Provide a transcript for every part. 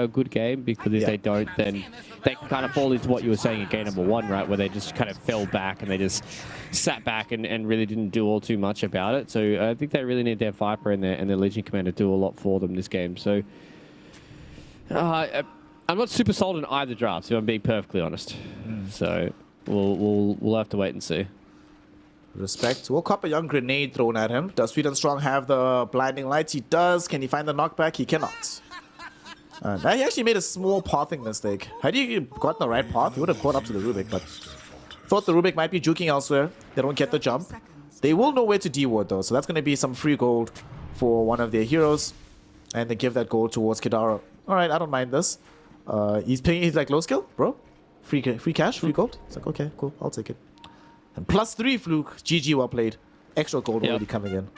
a good game, because if they don't, then they can kind of fall into what you were saying in game number 1, right, where they just kind of fell back and they just sat back and really didn't do all too much about it. So I think they really need their Viper and their Legion Commander to do a lot for them this game. So I'm not super sold on either draft, if I'm being perfectly honest. So we'll have to wait and see. Respect. We'll cop a young grenade thrown at him. Does Sweet and Strong have the blinding lights? He does. Can he find the knockback? He cannot. He actually made a small pathing mistake. Had he gotten the right path, he would have caught up to the Rubik, but thought the Rubik might be juking elsewhere. They don't get the jump. They will know where to D-ward though, so that's going to be some free gold for one of their heroes. And they give that gold towards Kidara. Alright, I don't mind this. He's paying, he's like, low skill, bro? Free cash, free gold? It's like, okay, cool, I'll take it. And +3 Fluke. GG, well played. Extra gold already coming in.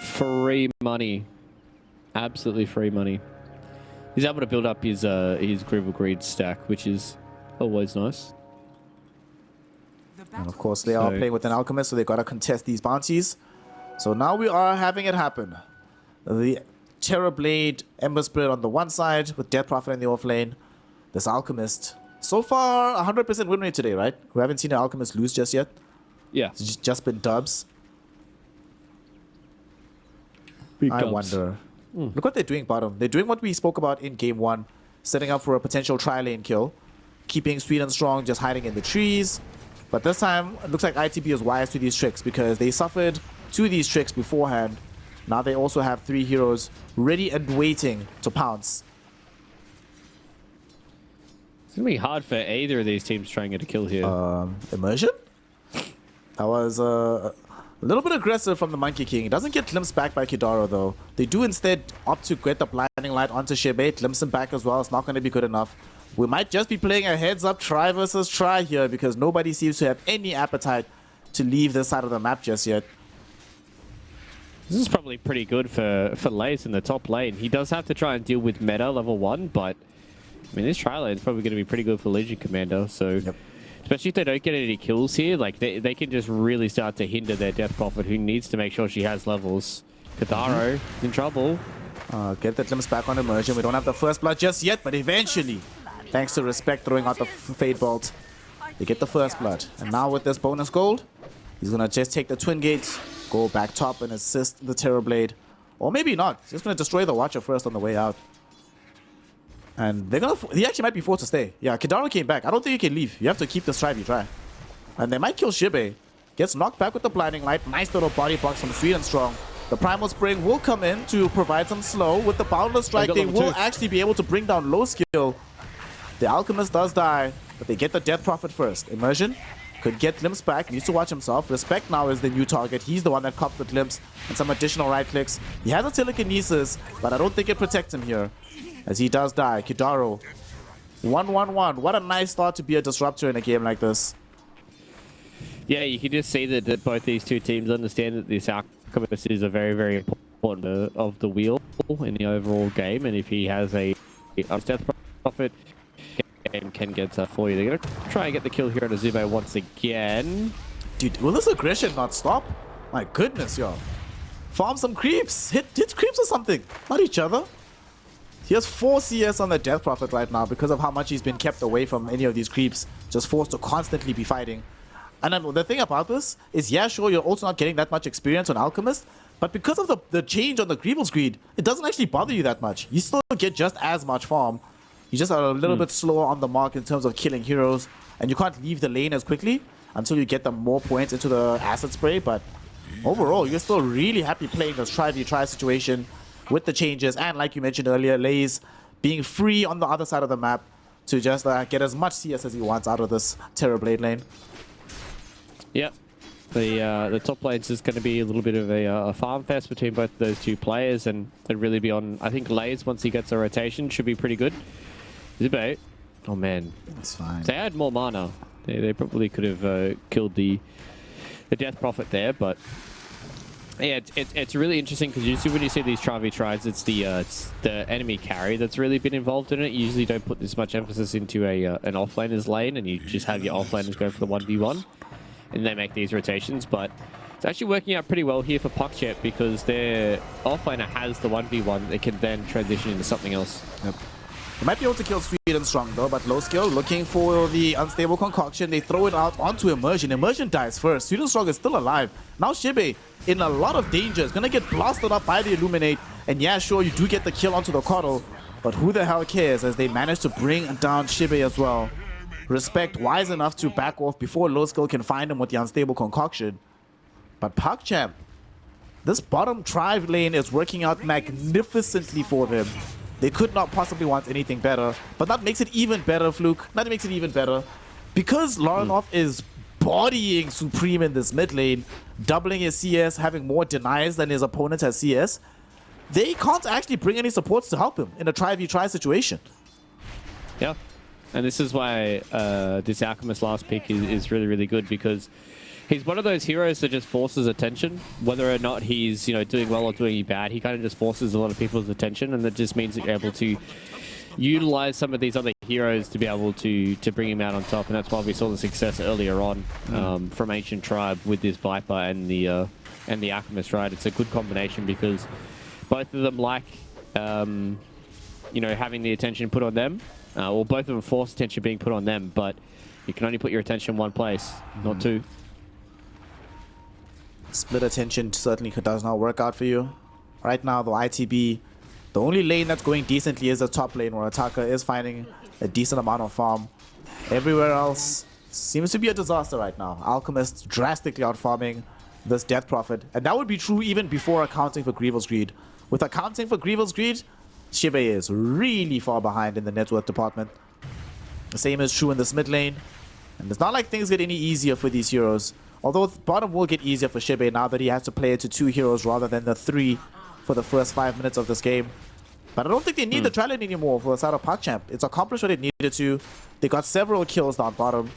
Free money. Absolutely free money. He's able to build up his Groove of Greed stack, which is always nice. And of course, they are playing with an Alchemist, so they got to contest these bounties. So now we are having it happen. The Terrorblade, Ember Spirit on the one side, with Death Prophet in the off lane. This Alchemist. So far, 100% win rate today, right? We haven't seen an Alchemist lose just yet. Yeah. It's just been dubs. Big I dubs. wonder. Look what they're doing bottom. They're doing what we spoke about in game 1. Setting up for a potential tri-lane kill. Keeping Sweet and Strong just hiding in the trees. But this time, it looks like ITB is wise to these tricks, because they suffered 2 of these tricks beforehand. Now they also have 3 heroes ready and waiting to pounce. It's going to be hard for either of these teams trying to get a kill here. Immersion? That was a little bit aggressive from the Monkey King. He doesn't get glimpsed back by Kidara though. They do instead opt to get the blinding light onto Shebe, glimpse him back as well. It's not going to be good enough. We might just be playing a heads up try versus try here, because nobody seems to have any appetite to leave this side of the map just yet. This is probably pretty good for Lays in the top lane. He does have to try and deal with meta level 1, but I mean, this tri lane is probably going to be pretty good for Legion Commander. So, especially if they don't get any kills here, like they can just really start to hinder their Death Prophet, who needs to make sure she has levels. Kadaro is in trouble. Get the glimpse back on Immersion. We don't have the first blood just yet, but eventually, thanks to Respect throwing out the Fade Bolt, they get the first blood. And now with this bonus gold, he's going to just take the Twin Gates, go back top and assist the Terrorblade. Or maybe not. He's just going to destroy the Watcher first on the way out. And they're gonna. He actually might be forced to stay. Yeah, Kidara came back. I don't think he can leave. You have to keep this try if you try. And they might kill Shibe. Gets knocked back with the blinding light. Nice little body box from Sweet and Strong. The Primal Spring will come in to provide some slow. With the Boundless Strike, they will actually be able to bring down low skill. The Alchemist does die, but they get the Death Prophet first. Immersion could get glimpse back. Needs to watch himself. Respect now is the new target. He's the one that copped the glimpse and some additional right clicks. He has a telekinesis, but I don't think it protects him here, as he does die. Kidaro, 1-1-1. What a nice start to be a disruptor in a game like this. Yeah, you can just see that both these two teams understand that this Alchemist is a very, very important of the wheel in the overall game. And if he has a Death Prophet, game can get for you. They're going to try and get the kill here on Azube once again. Dude, will this aggression not stop? My goodness, yo. Farm some creeps. Hit creeps or something. Not each other. He has 4 CS on the Death Prophet right now because of how much he's been kept away from any of these creeps. Just forced to constantly be fighting. And then the thing about this is, yeah, sure, you're also not getting that much experience on Alchemist, but because of the change on the Grievel's Greed, it doesn't actually bother you that much. You still get just as much farm. You just are a little bit slower on the mark in terms of killing heroes, and you can't leave the lane as quickly until you get the more points into the acid spray. But overall, you're still really happy playing this try-v-try situation with the changes, and like you mentioned earlier, Lays being free on the other side of the map to just get as much CS as he wants out of this Terrorblade lane. Yep. The top lane's is going to be a little bit of a farm fest between both of those two players, and really be on, I think Lays, once he gets a rotation, should be pretty good. Zibate. Oh man. That's fine. If they had more mana, they probably could have killed the Death Prophet there, but yeah, it's really interesting because usually when you see these try-v-tries, it's the enemy carry that's really been involved in it. You usually don't put this much emphasis into an offlaner's lane, and you just have your offlaners go for the 1v1, and they make these rotations. But it's actually working out pretty well here for PuckChamp because their offlaner has the 1v1. They can then transition into something else. Yep. They might be able to kill Sweet and Strong though, but low skill looking for the unstable concoction. They throw it out onto Immersion. Immersion dies first. Sweet and Strong is still alive. Now Shibe in a lot of danger. Is gonna get blasted up by the Illuminate. And yeah, sure, you do get the kill onto the Coddle, but who the hell cares as they manage to bring down Shibe as well. Respect wise enough to back off before low skill can find him with the unstable concoction. But PuckChamp, this bottom drive lane is working out magnificently for them. They could not possibly want anything better, but that makes it even better, Fluke. That makes it even better. Because Laranov is bodying Supreme in this mid lane, doubling his CS, having more denies than his opponent has CS, they can't actually bring any supports to help him in a try-v-try situation. Yeah, and this is why this Alchemist last pick is really, really good, because he's one of those heroes that just forces attention. Whether or not he's, you know, doing well or doing bad, he kind of just forces a lot of people's attention, and that just means that you're able to utilize some of these other heroes to be able to bring him out on top. And that's why we saw the success earlier on from Ancient Tribe with this Viper and the Alchemist, right? It's a good combination because both of them like, you know, having the attention put on them. Well, both of them force attention being put on them, but you can only put your attention in one place, not two. Split attention certainly does not work out for you. Right now, the ITB, the only lane that's going decently is the top lane where Ataka is finding a decent amount of farm. Everywhere else seems to be a disaster right now. Alchemist drastically outfarming this Death Prophet. And that would be true even before accounting for Grievel's Greed. With accounting for Grievel's Greed, Shibe is really far behind in the net worth department. The same is true in this mid lane. And it's not like things get any easier for these heroes. Although bottom will get easier for Shibe now that he has to play it to 2 heroes rather than the 3 for the first 5 minutes of this game. But I don't think they need the tri lane anymore for the side of PuckChamp. It's accomplished what it needed to. They got several kills down bottom.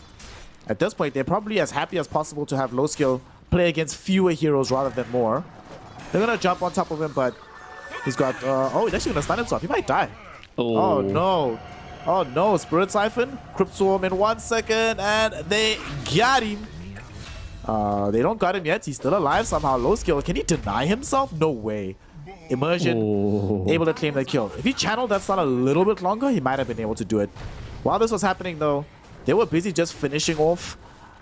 At this point, they're probably as happy as possible to have low skill play against fewer heroes rather than more. They're going to jump on top of him, but he's got... oh, he's actually going to stun himself. He might die. Oh, no. Oh, no. Spirit Siphon. Crypt Swarm in 1 second, and they got him. They don't got him yet. He's still alive somehow. Low skill. Can he deny himself? No way. Immersion able to claim the kill. If he channeled that stun a little bit longer, he might have been able to do it. While this was happening though, they were busy just finishing off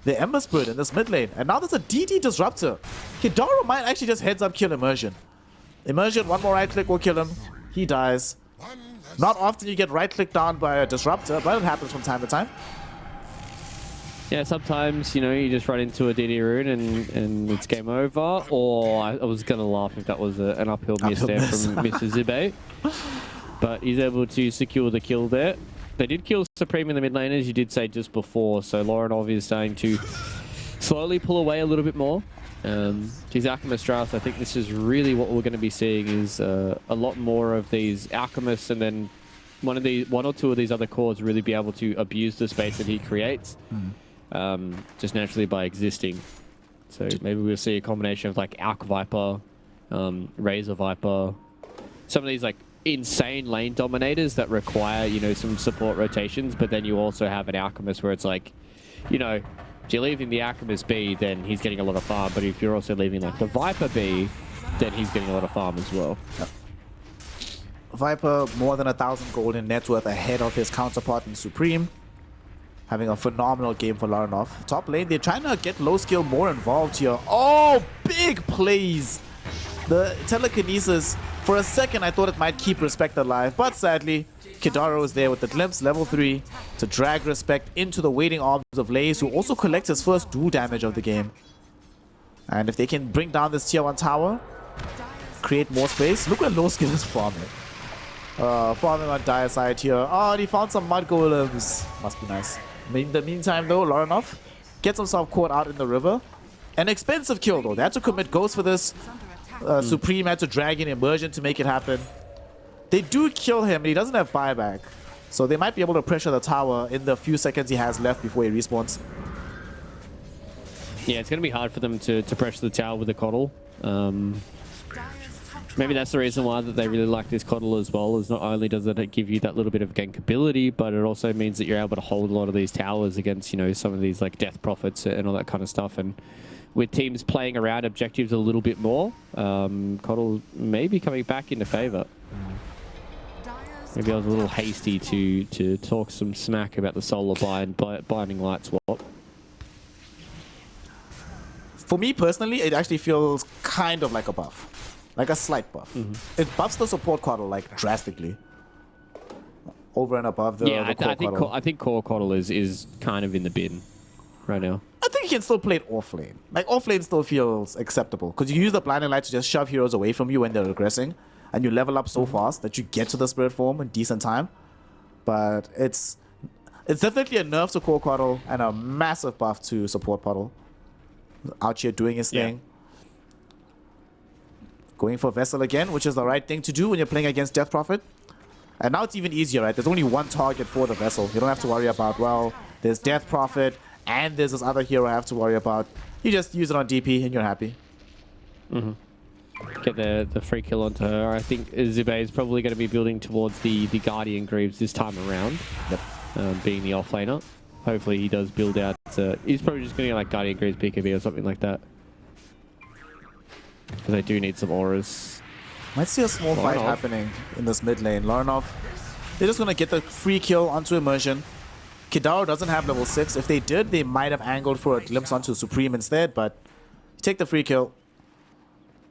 the Ember Spirit in this mid lane. And now there's a DD Disruptor. Hidaro might actually just heads up kill Immersion. Immersion, one more right click will kill him. He dies. Not often you get right clicked down by a Disruptor, but it happens from time to time. Yeah, sometimes, you know, you just run into a DD rune and it's game over. Or I was going to laugh if that was an uphill miss there from Mr. Zibe. But he's able to secure the kill there. They did kill Supreme in the mid lane, as you did say just before. So Laranov is starting to slowly pull away a little bit more. His Alchemist Strauss, I think this is really what we're going to be seeing is a lot more of these Alchemists, and then one or two of these other cores really be able to abuse the space that he creates. Just naturally by existing. So maybe we'll see a combination of like Alch Viper, Razor Viper, some of these like insane lane dominators that require, you know, some support rotations, but then you also have an Alchemist where it's like, you know, if you're leaving the Alchemist B, then he's getting a lot of farm, but if you're also leaving like the Viper B, then he's getting a lot of farm as well. Yep. Viper more than 1,000 gold in net worth ahead of his counterpart in Supreme. Having a phenomenal game for Laranov. Top lane, they're trying to get low skill more involved here. Oh, big plays! The telekinesis, for a second I thought it might keep Respect alive, but sadly, Kidaro is there with the glimpse, level 3, to drag Respect into the waiting arms of Laze, who also collects his first duel damage of the game. And if they can bring down this tier 1 tower, create more space. Look where low skill is farming. Farming on dire side here. Oh, and he found some mud golems. Must be nice. In the meantime though, Laranov gets himself caught out in the river. An expensive kill though. They had to commit Ghost for this. Supreme had to drag in Immersion to make it happen. They do kill him, but he doesn't have buyback. So they might be able to pressure the tower in the few seconds he has left before he respawns. Yeah, it's going to be hard for them to pressure the tower with the Coddle. Maybe that's the reason why that they really like this Coddle as well, is not only does it give you that little bit of gankability, but it also means that you're able to hold a lot of these towers against, you know, some of these like Death Prophets and all that kind of stuff. And with teams playing around objectives a little bit more, Coddle may be coming back into favor. Maybe I was a little hasty to talk some smack about the solar binding light swap. For me personally, it actually feels kind of like a buff, like a slight buff. It buffs the support coddle like drastically, over and above the core coddle. I think core coddle is kind of in the bin right now. I think you can still play it off lane. Like off lane still feels acceptable because you use the blinding light to just shove heroes away from you when they're regressing, and you level up so fast that you get to the spirit form in decent time. But it's definitely a nerf to core coddle and a massive buff to support coddle. Out here doing his thing. Going for Vessel again, which is the right thing to do when you're playing against Death Prophet. And now it's even easier, right? There's only one target for the Vessel. You don't have to worry about, well, there's Death Prophet and there's this other hero I have to worry about. You just use it on DP and you're happy. Get the free kill onto her. I think Zube is probably going to be building towards the Guardian Greaves this time around. Yep. Being the offlaner. Hopefully he does build out. He's probably just going to get like Guardian Greaves BKB or something like that. Because they do need some auras. Might see a small fight happening in this mid lane. Laranov, they're just going to get the free kill onto Immersion. Kidaro doesn't have level 6. If they did, they might have angled for a glimpse onto Supreme instead, but you take the free kill.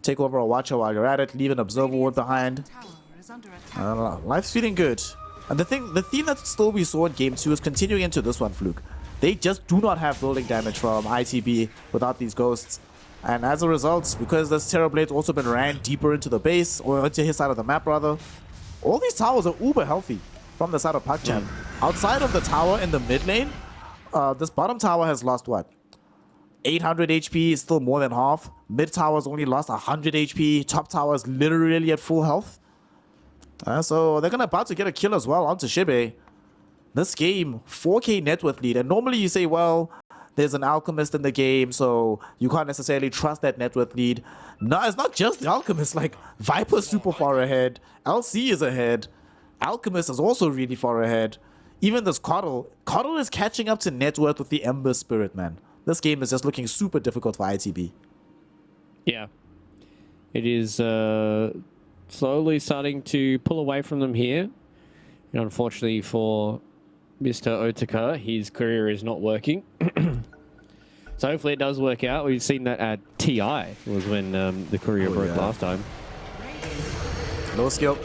Take over a Watcher while you're at it. Leave an Observer Ward behind. I don't know. Life's feeling good. And the theme that still we saw in Game 2 is continuing into this one, Fluke. They just do not have building damage from ITB without these ghosts. And as a result, because this Terrorblade's also been ran deeper into the base, or into his side of the map rather, all these towers are uber healthy from the side of PuckChamp. Outside of the tower in the mid lane, this bottom tower has lost what? 800 HP, is still more than half. Mid tower's only lost 100 HP. Top tower is literally at full health. So they're about to get a kill as well onto Shibe. This game, 4K net worth lead. And normally you say, well, there's an Alchemist in the game, so you can't necessarily trust that net worth lead. No, it's not just the Alchemist. Like, Viper's super far ahead. LC is ahead. Alchemist is also really far ahead. Even this Coddle. Coddle is catching up to net worth with the Ember Spirit, man. This game is just looking super difficult for ITB. Yeah. It is slowly starting to pull away from them here. And unfortunately for Mr. Otaka, his career is not working. So hopefully it does work out. We've seen that at TI was when the career broke last time. Low skill.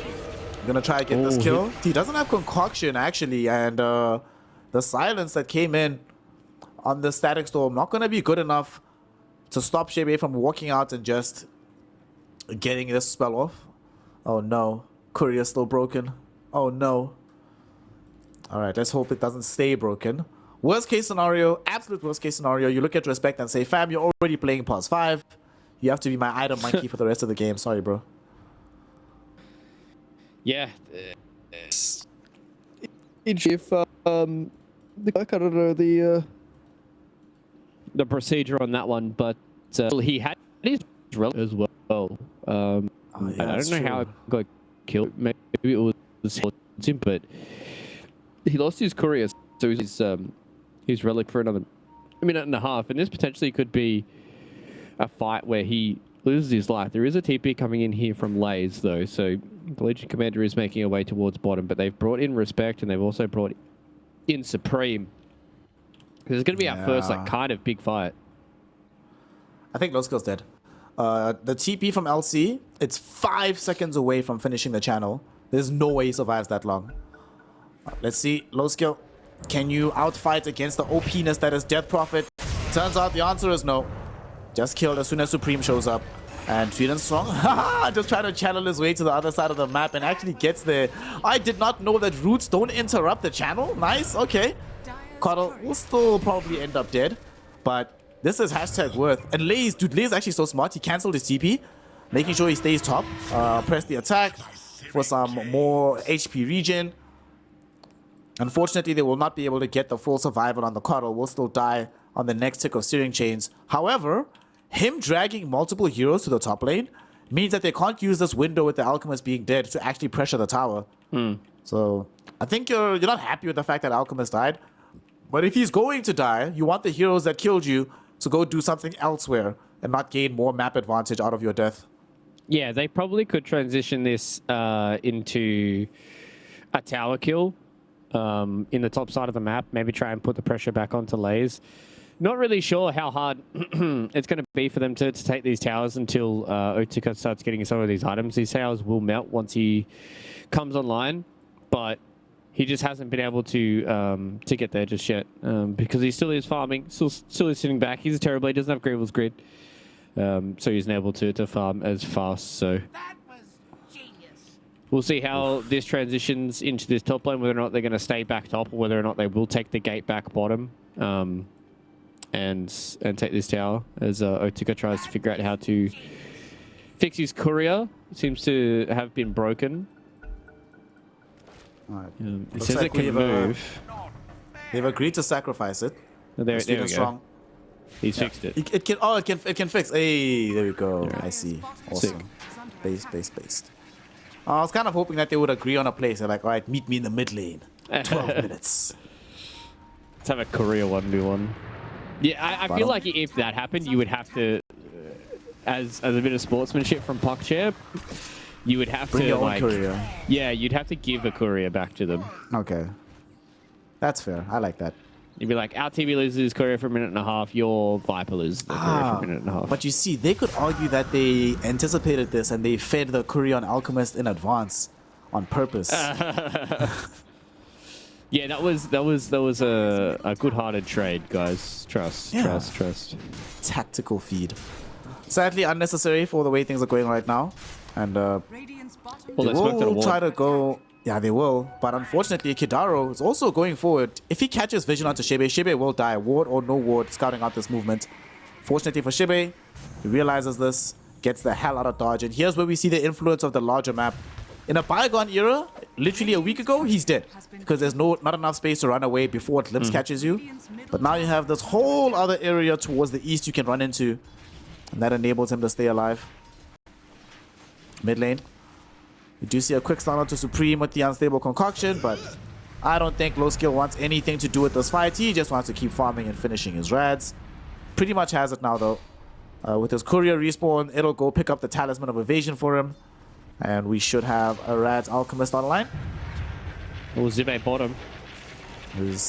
Gonna try to get this kill. He doesn't have Concoction actually, and the silence that came in on the Static Storm not gonna be good enough to stop Shebe from walking out and just getting this spell off. Oh no, Courier's still broken. Oh no. Alright, let's hope it doesn't stay broken. Worst case scenario, absolute worst case scenario, you look at Respect and say, fam, you're already playing past 5. You have to be my item monkey for the rest of the game. Sorry, bro. Yeah. If the I don't know the procedure on that one, but he had his relic as well. I don't know how it got killed. Maybe it was him, but he lost his courier, so his relic for another minute and a half, and this potentially could be a fight where he loses his life. There is a TP coming in here from Lays, though, so the Legion Commander is making her way towards bottom, but they've brought in Respect, and they've also brought in Supreme. This is going to be our first, like, kind of big fight. I think Low Skill's dead. The TP from LC, it's 5 seconds away from finishing the channel. There's no way he survives that long. Let's see, Low Skill. Can you outfight against the OP-ness that is Death Prophet? Turns out the answer is no. Just killed as soon as Supreme shows up. And Sweden Strong, just trying to channel his way to the other side of the map and actually gets there. I did not know that roots don't interrupt the channel. Nice, okay. Coddle will still probably end up dead. But this is hashtag worth. And Lays, dude, Lays is actually so smart. He cancelled his TP, making sure he stays top. Press the attack for some more HP regen. Unfortunately, they will not be able to get the full survival on the Coddle. Will still die on the next tick of steering chains. However, him dragging multiple heroes to the top lane means that they can't use this window with the Alchemist being dead to actually pressure the tower. So I think you're not happy with the fact that Alchemist died. But if he's going to die, you want the heroes that killed you to go do something elsewhere and not gain more map advantage out of your death. Yeah, they probably could transition this into a tower kill in the top side of the map. Maybe try and put the pressure back onto Lays. Not really sure how hard it's going to be for them to take these towers until Otika starts getting some of these items. These towers will melt once he comes online, but he just hasn't been able to get there just yet because he still is farming, still is sitting back. He's a Terrorblade, he doesn't have Gravel's Grid, so he's not able to farm as fast. So we'll see how this transitions into this top lane, whether or not they're going to stay back top or whether or not they will take the gate back bottom. And take this tower as Otika tries to figure out how to fix his courier. It seems to have been broken. All right. It says it can move. They've agreed to sacrifice it. There we go. Strong. He's fixed it. It can fix. Hey, there we go. Yeah. I see. Awesome. Based. I was kind of hoping that they would agree on a place. They're like, all right, meet me in the mid lane. 12 minutes. Let's have a courier 1v1. Yeah, I feel like if that happened, you would have to, as a bit of sportsmanship from PuckChamp, you would have Bring to your own like, courier. Yeah, you'd have to give a courier back to them. Okay, that's fair. I like that. You'd be like, our TV loses his courier for a minute and a half, your Viper loses the courier for a minute and a half. But you see, they could argue that they anticipated this and they fed the courier on Alchemist in advance on purpose. Yeah, that was a good-hearted trade, guys. Trust. Tactical feed. Sadly, unnecessary for the way things are going right now, and Well, they will try to go. Yeah, they will. But unfortunately, Kidaro is also going forward. If he catches vision onto Shebe, Shebe will die. Ward or no ward, scouting out this movement. Fortunately for Shebe, he realizes this, gets the hell out of dodge, and here's where we see the influence of the larger map. In a bygone era, literally a week ago, he's dead because there's not enough space to run away before Glimpse catches you. But now you have this whole other area towards the east you can run into, and that enables him to stay alive. Mid lane, you do see a quick stun to Supreme with the unstable concoction, but I don't think Low Skill wants anything to do with this fight. He just wants to keep farming and finishing his rads. Pretty much has it now though. With his courier respawn, it'll go pick up the Talisman of Evasion for him. And we should have a Rad's Alchemist online. Oh, Zibe bottom.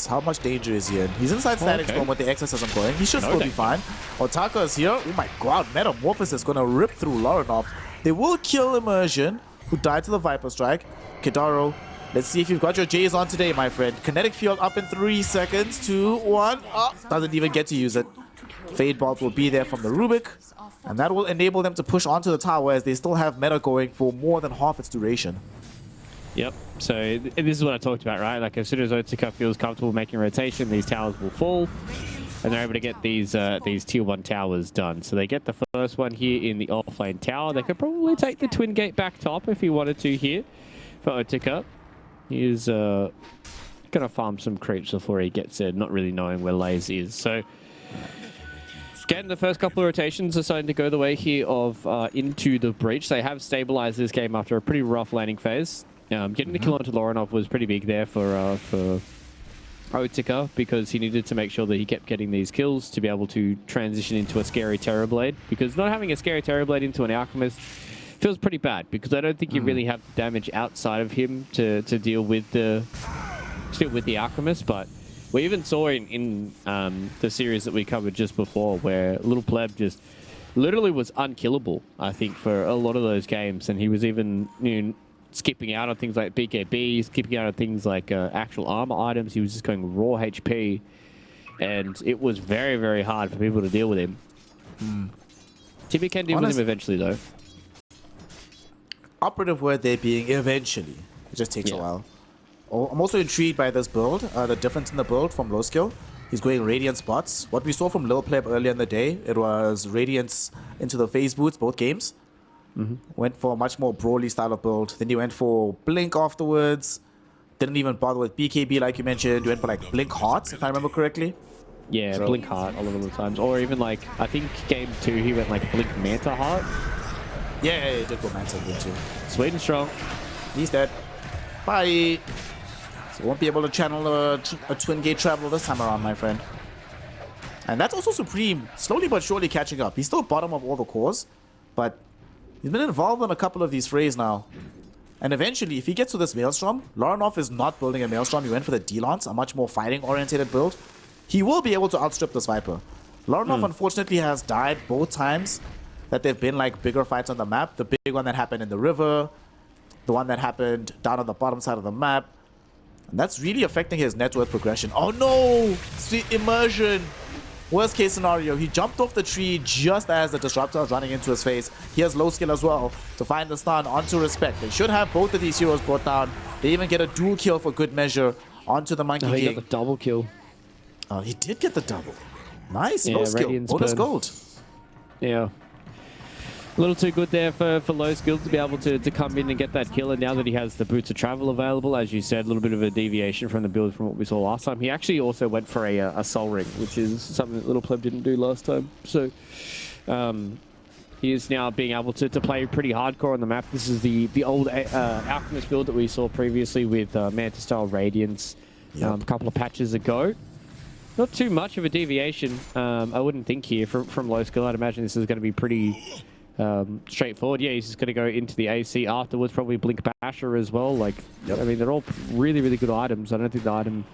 How much danger is he in? He's inside static storm with the exorcism going. He should still be fine. Otaka is here. Oh my god, Metamorphosis gonna rip through Laurenov. They will kill Immersion, who died to the Viper Strike. Kidaro, let's see if you've got your J's on today, my friend. Kinetic Field up in 3 seconds. 2, 1. Oh, doesn't even get to use it. Fade Bolt will be there from the Rubik. And that will enable them to push onto the tower as they still have meta going for more than half its duration. Yep. So this is what I talked about, right? Like as soon as Otsuka feels comfortable making rotation, these towers will fall, and they're able to get these tier 1 towers done. So they get the first one here in the offlane tower. They could probably take the twin gate back top if he wanted to here for Otsuka. He is gonna farm some creeps before he gets there, not really knowing where Lays is. So. Again, the first couple of rotations are starting to go the way here of into the breach. They have stabilized this game after a pretty rough landing phase. Getting the kill onto Laurenov was pretty big there for Otika because he needed to make sure that he kept getting these kills to be able to transition into a scary Terrorblade. Because not having a scary Terrorblade into an Alchemist feels pretty bad because I don't think you really have the damage outside of him to deal with the Alchemist, but we even saw in the series that we covered just before where Little Pleb just literally was unkillable, I think, for a lot of those games. And he was even skipping out on things like BKB, skipping out on things like actual armor items. He was just going raw HP. And it was very, very hard for people to deal with him. Timmy can deal with him eventually, though. Operative word there being eventually. It just takes a while. I'm also intrigued by this build, the difference in the build from Low Skill. He's going Radiant spots. What we saw from Lil Pleb earlier in the day, it was Radiance into the phase boots, both games. Went for a much more Brawly style of build. Then he went for Blink afterwards. Didn't even bother with BKB like you mentioned. He went for like Blink Hearts, if I remember correctly. Yeah, so Blink Heart a lot of the times. Or even like, I think game 2 he went like Blink Manta Heart. Yeah, he did go Manta game 2. Sweden strong. He's dead. Bye. So won't be able to channel a twin gate travel this time around, my friend. And that's also Supreme, slowly but surely catching up. He's still bottom of all the cores, but he's been involved in a couple of these frays now. And eventually, if he gets to this Maelstrom, Laranov is not building a Maelstrom. He went for the D-Lance, a much more fighting-oriented build. He will be able to outstrip this Viper. Laranov, unfortunately, has died both times that they've been like bigger fights on the map. The big one that happened in the river, the one that happened down on the bottom side of the map. And that's really affecting his net worth progression. Oh no! Sweet immersion! Worst case scenario, he jumped off the tree just as the Disruptor was running into his face. He has low skill as well to find the stun onto Respect. They should have both of these heroes brought down. They even get a dual kill for good measure onto the Monkey King. He got the double kill. Oh, he did get the double. Nice, Yeah, low skill, Radiance bonus burn. gold. Yeah. A little too good there for low skill to be able to come in and get that kill. And now that he has the Boots of Travel available, as you said, a little bit of a deviation from the build from what we saw last time. He actually also went for a Soul Ring, which is something that Little Pleb didn't do last time. So he is now being able to play pretty hardcore on the map. This is the old Alchemist build that we saw previously with Mantis Style Radiance a couple of patches ago. Not too much of a deviation, I wouldn't think here from low skill. I'd imagine this is going to be pretty straightforward. Yeah, he's just going to go into the AC afterwards, probably Blink Basher as well. Like, I mean, they're all really, really good items. I don't think the item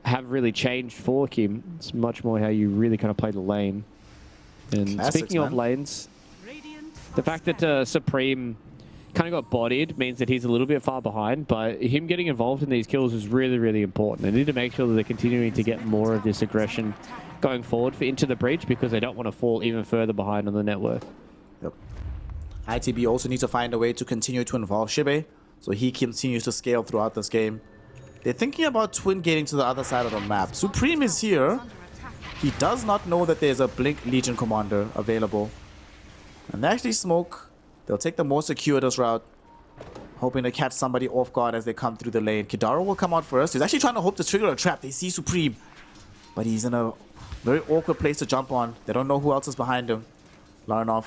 have really changed for Kim. It's much more how you really kind of play the lane. And Classics, speaking of lanes, the fact that Supreme kind of got bodied means that he's a little bit far behind, but him getting involved in these kills is really, really important. They need to make sure that they're continuing to get more of this aggression going forward for Into the Breach, because they don't want to fall even further behind on the net worth. Yep. ITB also needs to find a way to continue to involve Shibe, so he continues to scale throughout this game. They're thinking about twin gating to the other side of the map. Supreme is here. He does not know that there's a Blink Legion Commander available. And they actually smoke. They'll take the more circuitous route, hoping to catch somebody off guard as they come through the lane. Kidaro will come out first. He's actually trying to hope to trigger a trap. They see Supreme, but he's in a very awkward place to jump on. They don't know who else is behind him. Laranov,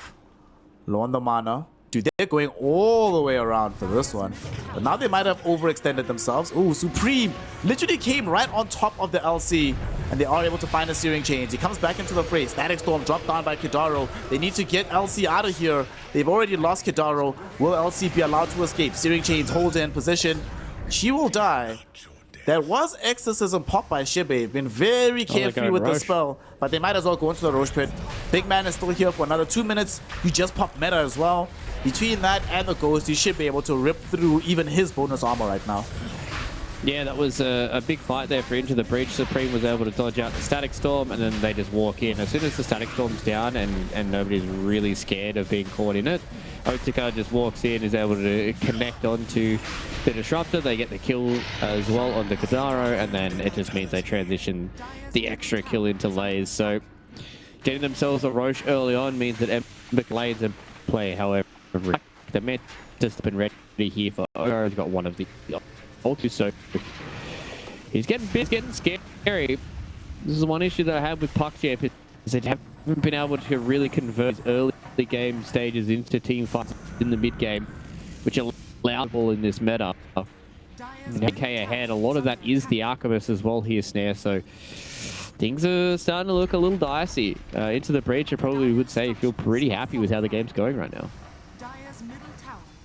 low on the mana. Dude, they're going all the way around for this one. But now they might have overextended themselves. Ooh, Supreme literally came right on top of the LC, and they are able to find a Searing Change. He comes back into the fray. Static Storm dropped down by Kidaro. They need to get LC out of here. They've already lost Kidaro. Will LC be allowed to escape? Searing Chains holds in position. She will die. There was Exorcism popped by Shibe. Been very carefree with the spell, but they might as well go into the Roche Pit. Big Man is still here for another 2 minutes. You just pop meta as well. Between that and the Ghost, you should be able to rip through even his bonus armor right now. Yeah, that was a big fight there for Into the Breach. Supreme was able to dodge out the Static Storm, and then they just walk in. As soon as the Static Storm's down and nobody's really scared of being caught in it, Otsuka just walks in, is able to connect onto the Disruptor. They get the kill as well on the Kadaro, and then it just means they transition the extra kill into Lays. So getting themselves a Roche early on means that Ember lanes and play, however, the man just been ready here for Ogar's got one of the ulti, so he's getting big, getting scary. This is one issue that I have with PuckChamp, is they haven't been able to really convert early game stages into team fights in the mid game, which allows ball in this meta. AK ahead, a lot of that is the Alchemist as well here, Snare, so things are starting to look a little dicey. Into the Breach, I probably would say you feel pretty happy with how the game's going right now.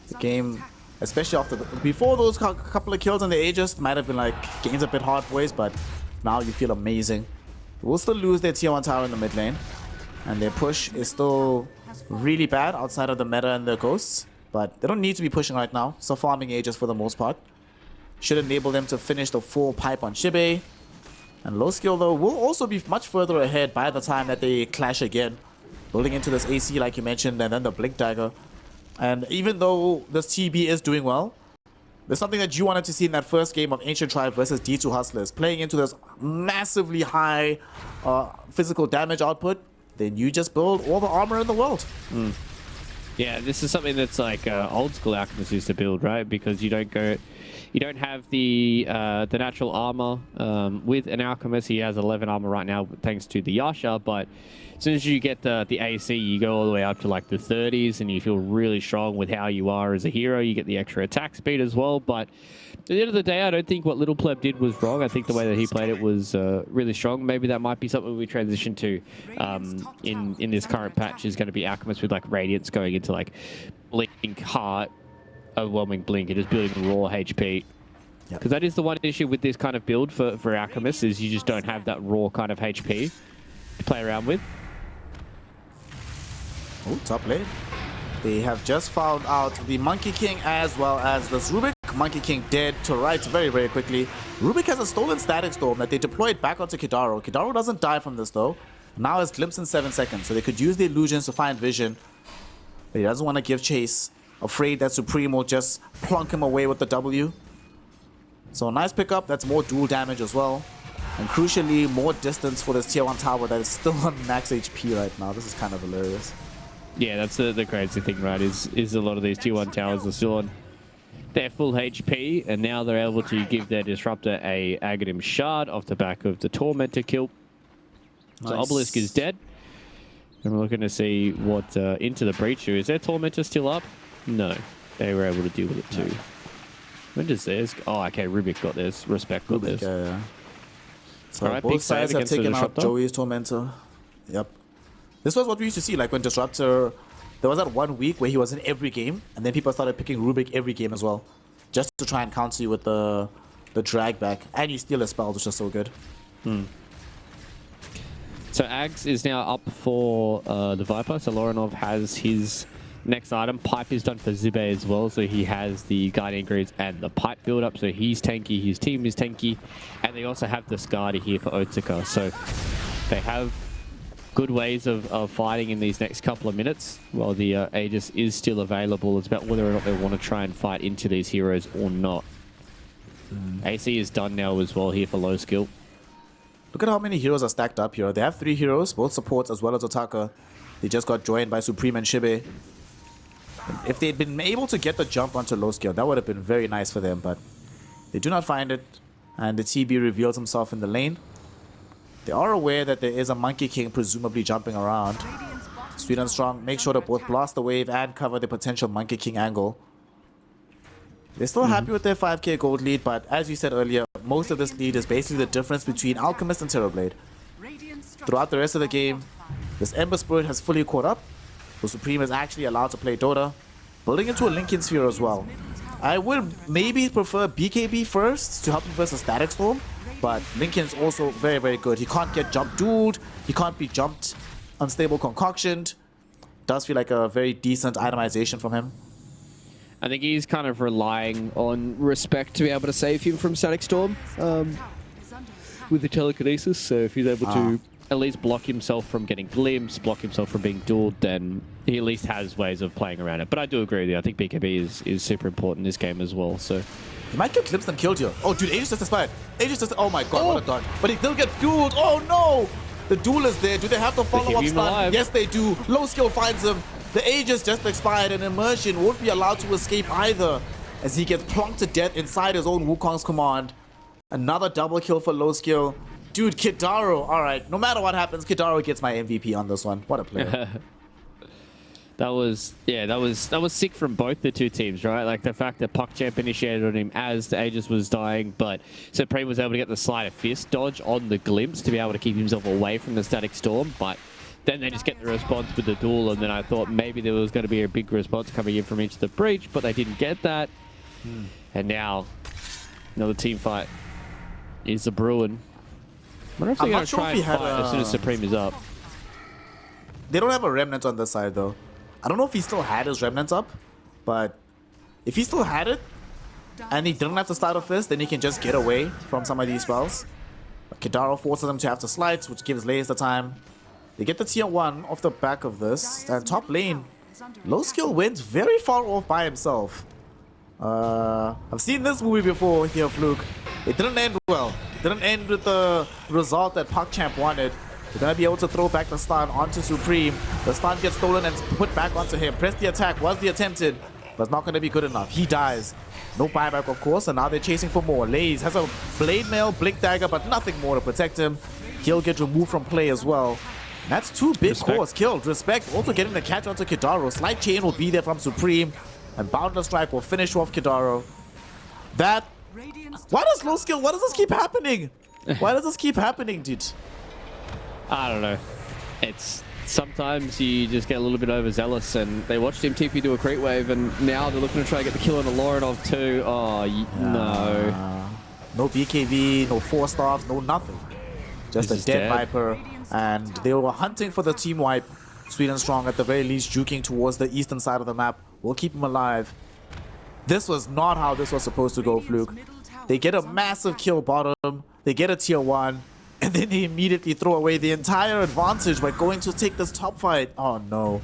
The game, especially after before those couple of kills on the Aegis, might have been like, game's a bit hard, boys, but now you feel amazing. We'll still lose their tier 1 tower in the mid lane, and their push is still really bad outside of the meta and the Ghosts, but they don't need to be pushing right now. So farming Aegis for the most part should enable them to finish the full pipe on Shibe. And low skill though will also be much further ahead by the time that they clash again, building into this AC like you mentioned, and then the Blink Dagger. And even though this TB is doing well, there's something that you wanted to see in that first game of Ancient Tribe versus D2 Hustlers, playing into this massively high physical damage output. Then you just build all the armor in the world. Yeah, this is something that's like old school Alchemists used to build, right? Because you don't have the natural armor with an Alchemist. He has 11 armor right now thanks to the Yasha, but as soon as you get the AC, you go all the way up to like the 30s, and you feel really strong with how you are as a hero. You get the extra attack speed as well, but at the end of the day, I don't think what Little Pleb did was wrong. I think the way that he played it was really strong. Maybe that might be something we transition to in this current patch, is going to be Alchemist with like Radiance going into like Blink Heart. overwhelming blink. It is building raw HP. Yep. Because that is the one issue with this kind of build for Alchemist is you just don't have that raw kind of HP to play around with. Oh, top lane. They have just found out the Monkey King as well as this Rubik. Monkey King dead to right very, very quickly. Rubik has a stolen Static Storm that they deployed back onto Kidaro. Kidaro doesn't die from this though. Now it's Glimpse in 7 seconds, so they could use the illusions to find vision. But he doesn't want to give chase, afraid that Supreme will just plunk him away with the W. So nice pickup, that's more dual damage as well. And crucially, more distance for this tier 1 tower that is still on max HP right now. This is kind of hilarious. Yeah, that's the crazy thing, right? Is a lot of these tier 1 towers are still on their full HP, and now they're able to give their Disruptor a Aghanim Shard off the back of the Tormentor kill. Nice. So Obelisk is dead. And we're looking to see what into the Breacher. Is their Tormentor still up? No. They were able to deal with it too. When does theirs? Oh, okay. Rubik got theirs. Respect got theirs. Yeah. So all right, both big sides save have against the taken out Disruptor. Joey's Tormentor. Yep. This was what we used to see, like when Disruptor... There was that 1 week where he was in every game, and then people started picking Rubik every game as well. Just to try and counter you with the drag back. And you steal his spells, which is so good. So Ags is now up for the Viper. So Loranov has his next item. Pipe is done for Zibe as well. So he has the Guardian Greaves and the Pipe build up. So he's tanky, his team is tanky. And they also have the Skadi here for Otsuka. So they have good ways of fighting in these next couple of minutes while the Aegis is still available. It's about whether or not they want to try and fight into these heroes or not. AC is done now as well here for low skill. Look at how many heroes are stacked up here. They have 3 heroes, both supports as well as Otaka. They just got joined by Supreme and Shibe. If they'd been able to get the jump onto low skill, that would have been very nice for them, but they do not find it. And the TB reveals himself in the lane. They are aware that there is a Monkey King presumably jumping around. Sweet and Strong make sure to both blast the wave and cover the potential Monkey King angle. They're still happy with their 5k gold lead, but as you said earlier, most of this lead is basically the difference between Alchemist and Terrorblade. Throughout the rest of the game, this Ember Spirit has fully caught up, so Supreme is actually allowed to play Dota, building into a Lincoln Sphere as well. I would maybe prefer BKB first to help him versus Static Storm, but Lincoln's also very, very good. He can't get jump dueled, he can't be jumped, unstable concoctioned. Does feel like a very decent itemization from him. I think he's kind of relying on Respect to be able to save him from Static Storm with the telekinesis. So if he's able to At least block himself from getting glimpsed, block himself from being dueled, then he at least has ways of playing around it. But I do agree with you. I think BKB is super important in this game as well. So He might get glimpsed and killed here. Oh, dude, Aegis just expired. Aegis just... Oh my god, what a dodge. But he still get dueled. Oh no! The duel is there. Do they have the follow-up stun? Yes, they do. Low skill finds him. The Aegis just expired, and Immersion won't be allowed to escape either, as he gets plonked to death inside his own Wukong's command. Another double kill for low skill. Dude, Kidaro. All right, no matter what happens, Kidaro gets my MVP on this one. What a player. that was sick from both the two teams, right? Like the fact that PuckChamp initiated on him as the Aegis was dying, but Supreme was able to get the Sleight of Fist dodge on the Glimpse to be able to keep himself away from the Static Storm, but then they just get the response with the duel, and then I thought maybe there was going to be a big response coming in from Into the Breach, but they didn't get that. And now, another team fight is a brewing. I wonder if they're going to try and fight as soon as Supreme is up. They don't have a Remnant on this side, though. I don't know if he still had his Remnants up, but if he still had it, and he didn't have to start a Fist, then he can just get away from some of these spells. But Kidaro forces them to have to slides, which gives Lays the time. They get the tier 1 off the back of this, and top lane, low skill wins very far off by himself. I've seen this movie before here, Fluke. It didn't end well. It didn't end with the result that PuckChamp wanted. They're going to be able to throw back the stun onto Supreme. The stun gets stolen and put back onto him. Press the attack was the attempted, but it's not going to be good enough. He dies. No buyback, of course, and now they're chasing for more. Lays has a Blade Mail, Blink Dagger, but nothing more to protect him. He'll get removed from play as well. That's 2 big cores killed. Respect also getting the catch onto Kidaro. Slight chain will be there from Supreme, and Boundless Strike will finish off Kidaro. Why does low skill? Why does this keep happening? Why does this keep happening, dude? I don't know. It's sometimes you just get a little bit overzealous, and they watched him TP do a creep wave, and now they're looking to try to get the kill on the Lorinov too. Oh, no. No BKB, no 4-stars, no nothing. Just a dead Viper, and they were hunting for the team wipe. Sweden Strong, at the very least, juking towards the eastern side of the map. We'll keep him alive. This was not how this was supposed to go, Fluke. They get a massive kill bottom, they get a tier 1, and then they immediately throw away the entire advantage by going to take this top fight. Oh no.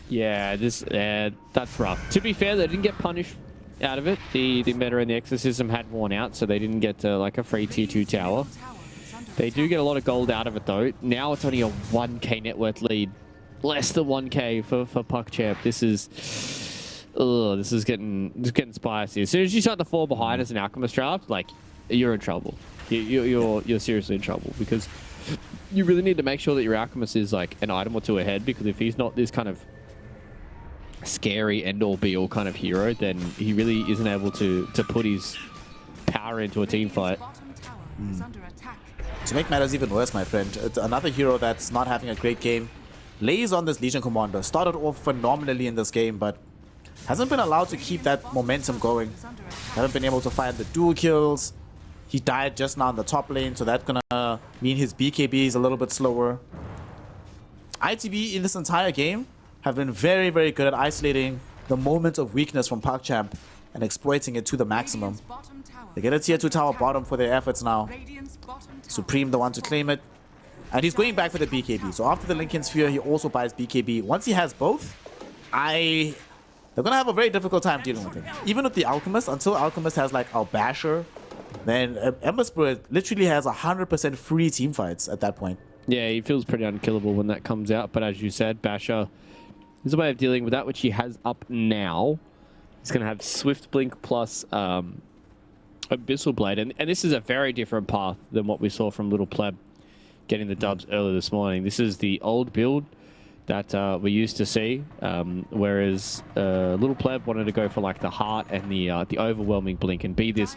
Yeah, that's rough. To be fair, they didn't get punished out of it. The meta and the exorcism had worn out, so they didn't get like a free tier 2 tower. They do get a lot of gold out of it though. Now it's only a 1k net worth lead. Less than 1k for PuckChamp. This is getting spicy. As soon as you start to fall behind as an Alchemist draft, like, you're in trouble. You're seriously in trouble, because you really need to make sure that your Alchemist is like an item or two ahead, because if he's not this kind of scary end-all be-all kind of hero, then he really isn't able to put his power into a team fight. To make matters even worse, my friend, it's another hero that's not having a great game. Lays on this Legion Commander. Started off phenomenally in this game, but hasn't been allowed to keep that momentum going. Haven't been able to find the dual kills. He died just now in the top lane, so that's gonna mean his BKB is a little bit slower. ITB in this entire game have been very, very good at isolating the moment of weakness from PuckChamp and exploiting it to the maximum. They get a tier 2 tower bottom for their efforts now. Supreme the one to claim it. And he's going back for the BKB. So after the Lincoln Sphere, he also buys BKB. Once he has both, they're gonna have a very difficult time dealing with him. Even with the Alchemist, until Alchemist has like our Basher, then Ember Spirit literally has 100% free team fights at that point. Yeah, he feels pretty unkillable when that comes out. But as you said, Basher is a way of dealing with that, which he has up now. He's going to have Swift Blink plus Abyssal Blade. And this is a very different path than what we saw from Little Pleb getting the dubs earlier this morning. This is the old build that we used to see, whereas Little Pleb wanted to go for like the heart and the overwhelming blink and be this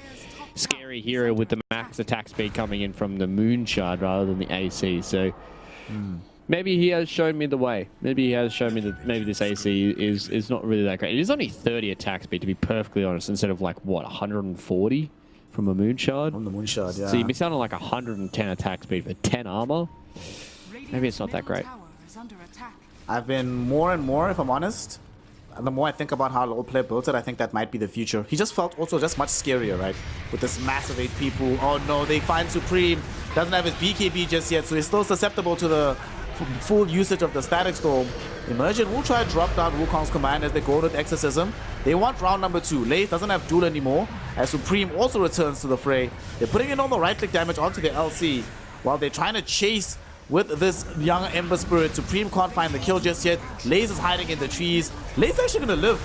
scary hero with the max attack speed coming in from the Moon Shard rather than the AC. So maybe he has shown me the way. Maybe he has shown me that maybe this AC is not really that great. It is only 30 attack speed, to be perfectly honest, instead of like, what, 140 from a Moon Shard? From the Moon Shard, yeah. So you miss out on like 110 attack speed for 10 armor. Maybe it's not that great. I've been more and more, if I'm honest, and the more I think about how Little Player built it, I think that might be the future. He just felt also just much scarier, right? With this massive HP pool. Oh no, they find Supreme. Doesn't have his BKB just yet, so he's still susceptible to the full usage of the Static Storm. Emergent will try to drop down Wukong's command as they go with Exorcism. They want round number 2. Lace doesn't have duel anymore, as Supreme also returns to the fray. They're putting in all the right-click damage onto the LC, while they're trying to chase with this young Ember Spirit. Supreme can't find the kill just yet. Lace is hiding in the trees. Lace actually gonna live.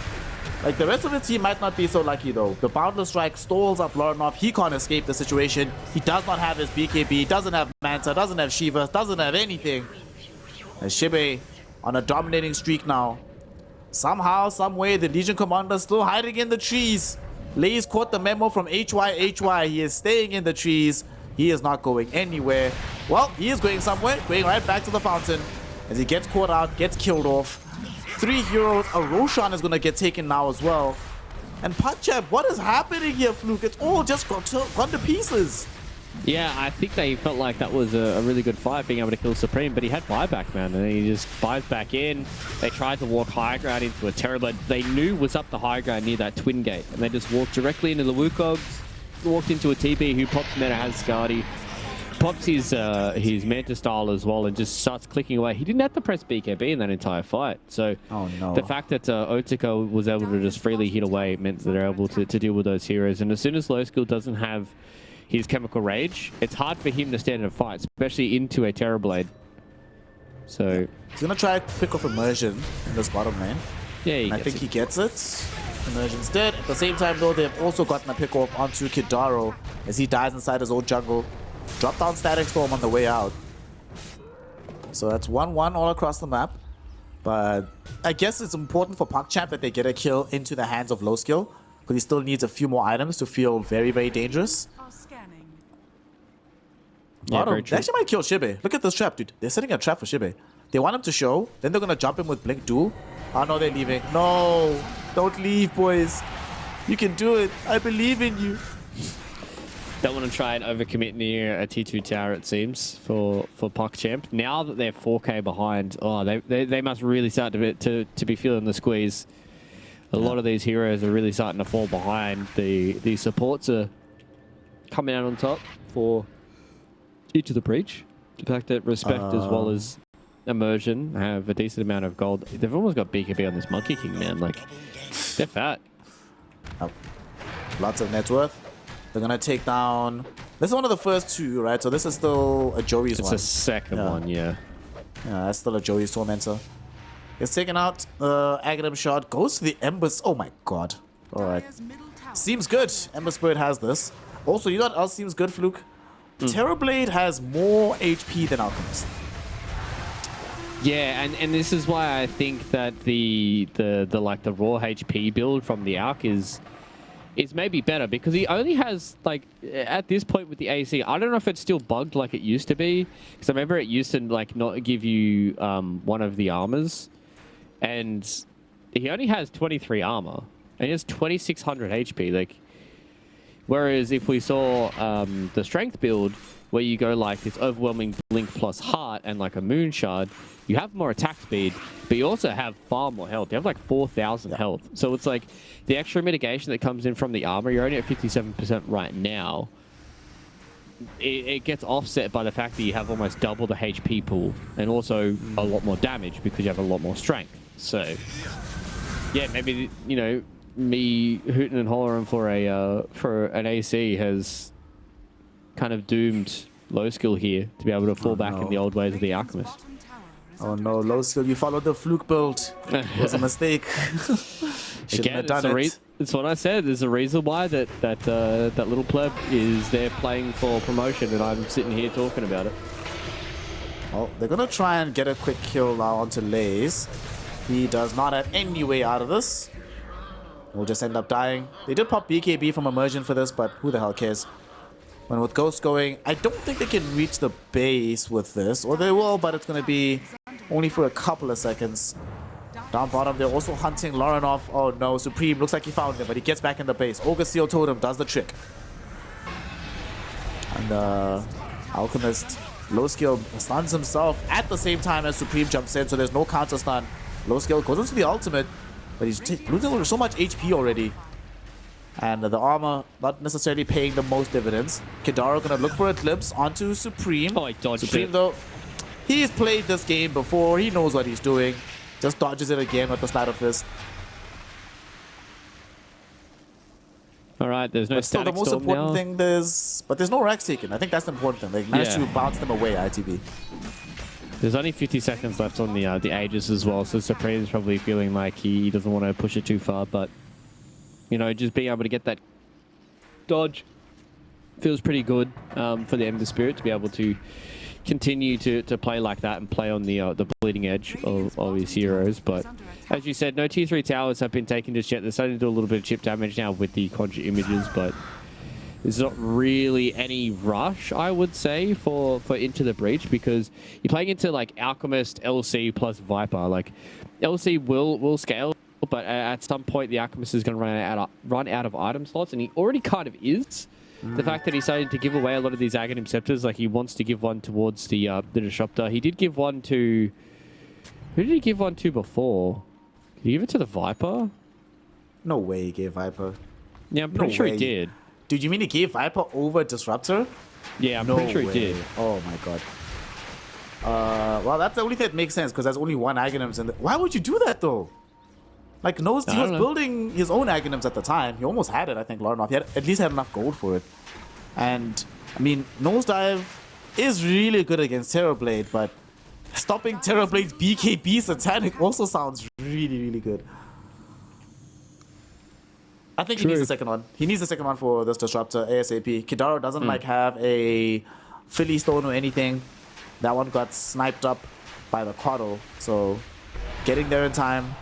Like, the rest of the team might not be so lucky though. The Boundless Strike stalls up Lorinov. He can't escape the situation. He does not have his BKB, doesn't have Manta, doesn't have Shiva, doesn't have anything. And Shibe on a dominating streak now. Somehow, some way, the Legion Commander still hiding in the trees. Lace caught the memo from HY. He is staying in the trees. He is not going anywhere. Well, he is going somewhere, going right back to the fountain. As he gets caught out, gets killed off. 3 heroes, a Roshan is going to get taken now as well. And PuckChamp, what is happening here, Fluke? It's all just gone to pieces. Yeah, I think they felt like that was a really good fight, being able to kill Supreme, but he had buyback, man, and he just buys back in. They tried to walk high ground into a Terrorblade they knew was up the high ground near that Twin Gate, and they just walked directly into the Wukogs, walked into a TB who pops meta, has Skadi, pops his Manta style as well, and just starts clicking away. He didn't have to press BKB in that entire fight, so the fact that Otaka was able to just freely hit away meant that they're able to deal with those heroes, and as soon as Low Skill doesn't have his Chemical Rage, it's hard for him to stand in a fight, especially into a Terrorblade. So he's gonna try to pick off Immersion in this bottom lane. Yeah, I think he gets it. Immersion's dead. At the same time though, they've also gotten a pick off onto Kidaro as he dies inside his own jungle. Drop down Static Storm on the way out. So that's 1-1 all across the map. But I guess it's important for PuckChamp that they get a kill into the hands of Low Skill, because he still needs a few more items to feel very, very dangerous. Yeah, Bottom. very They true. actually might kill Shibe. Look at this trap, dude. They're setting a trap for Shibe. They want him to show. Then they're going to jump him with Blink Duel. Oh, no, they're leaving. No. Don't leave, boys. You can do it. I believe in you. Don't want to try and overcommit near a T2 tower, it seems, for PuckChamp. Now that they're 4K behind, oh, they must really start to be feeling the squeeze. A lot of these heroes are really starting to fall behind. The supports are coming out on top for Into the Breach. The fact that Respect as well as Immersion have a decent amount of gold. They've almost got BKB on this Monkey King, man. Like, they're fat. Oh. Lots of net worth. They're going to take down... This is one of the first two, right? So this is still a Joey's one. It's a second one, yeah. Yeah, that's still a Joey's Tormentor. It's taken out. The Aghanim shot goes to the Embers. Oh my god. Alright. Seems good. Ember Spirit has this. Also, you know what else seems good, Fluke? Terrorblade has more HP than Alchemist. Yeah, and this is why I think that the raw HP build from the Alch is maybe better, because he only has, like, at this point with the AC, I don't know if it's still bugged like it used to be, because I remember it used to, like, not give you one of the armors, and he only has 23 armor, and he has 2600 HP, like, whereas if we saw the strength build, where you go like this overwhelming blink plus heart and like a moon shard, you have more attack speed, but you also have far more health. You have like 4,000 health. So it's like the extra mitigation that comes in from the armor, you're only at 57% right now. It gets offset by the fact that you have almost double the HP pool and also a lot more damage because you have a lot more strength. So yeah, maybe, you know, me hooting and hollering for an AC has kind of doomed low skill here to be able to fall back in the old ways of the Alchemist. Oh no, low skill. You followed the Fluke build. It was a mistake. Shouldn't have done it. It's what I said. There's a reason why that little pleb is there playing for promotion, and I'm sitting here talking about it. Oh, they're gonna try and get a quick kill now onto Lays. He does not have any way out of this. He'll just end up dying. They did pop BKB from Immersion for this, but who the hell cares? When with Ghost going, I don't think they can reach the base with this. Or they will, but it's going to be only for a couple of seconds. Down bottom, they're also hunting Lauren off. Oh no, Supreme looks like he found him, but he gets back in the base. Ogre Seal Totem does the trick. And Alchemist, low skill, stuns himself at the same time as Supreme jumps in, so there's no counter stun. Low skill goes into the ultimate, but he's losing so much HP already. And the armor not necessarily paying the most dividends. Kidaro gonna look for a glimpse onto Supreme. Oh, he dodged Supreme it. though, he's played this game before. He knows what he's doing. Just dodges it again with the Slider Fist. All right, there's no But still, the static most storm important now. thing but there's no racks taken. I think that's the important thing. They managed Yeah. to bounce them away, ITB. There's only 50 seconds left on the Aegis as well, so Supreme's probably feeling like he doesn't want to push it too far, but you know, just being able to get that dodge feels pretty good for the Ember Spirit to be able to continue to play like that and play on the bleeding edge of his heroes. But as you said, no T3 towers have been taken just yet. They're starting to do a little bit of chip damage now with the conjure images, but there's not really any rush, I would say, for Into the Breach, because you're playing into like Alchemist, LC plus Viper. Like LC will scale, but at some point the Alchemist is going to run out of item slots, and he already kind of is. The fact that he's starting to give away a lot of these Aghanim Scepters, like he wants to give one towards the Disruptor. He did give one to... Who did he give one to before? Did he give it to the Viper? No way he gave Viper. Yeah, I'm pretty sure he did. Dude, you mean he gave Viper over Disruptor? Yeah, I'm pretty sure he did. Oh my god. Well, that's the only thing that makes sense, because there's only one Aghanims in the... Why would you do that, though? Like, Nose, he was building his own Aghanims at the time. He almost had it, I think, Lauren off. He had, at least had enough gold for it. And, I mean, Nosedive is really good against Terrorblade, but stopping Terrorblade's BKB Satanic also sounds really, really good. I think he needs the second one. He needs the second one for this Disruptor ASAP. Kidaro doesn't like have a Philly Stone or anything. That one got sniped up by the Quaddle, so getting there in time.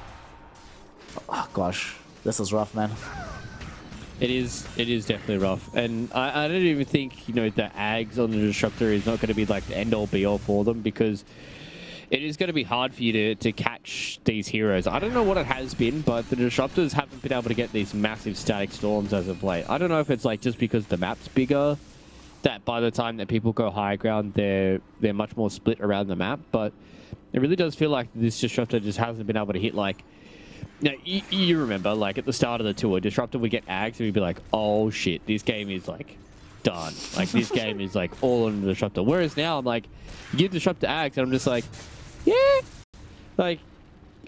Oh gosh, this is rough, man. It is definitely rough, and I don't even think, you know, the Ags on the Disruptor is not going to be like the end-all be-all for them, because it is going to be hard for you to catch these heroes. I don't know what it has been, but the Disruptors haven't been able to get these massive static storms as of late. I don't know if it's like just because the map's bigger, that by the time that people go high ground, they're much more split around the map, but it really does feel like this Disruptor just hasn't been able to hit like... Now, you remember, like, at the start of the tour, Disruptor would get Ags and we'd be like, oh shit, this game is, like, done. Like, this game is, like, all on the Disruptor. Whereas now, I'm like, you give Disruptor Ags and I'm just like, yeah. Like,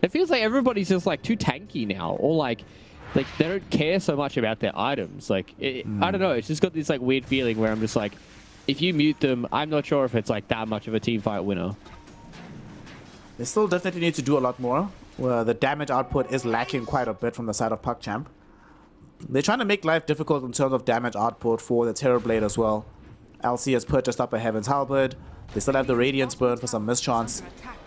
it feels like everybody's just, like, too tanky now. Or, like they don't care so much about their items. Like, I don't know, it's just got this, like, weird feeling where I'm just like, if you mute them, I'm not sure if it's, like, that much of a team fight winner. They still definitely need to do a lot more. The damage output is lacking quite a bit from the side of PuckChamp. They're trying to make life difficult in terms of damage output for the Terrorblade as well. LC has purchased up a Heaven's Halberd. They still have the Radiance Burn for some mischance.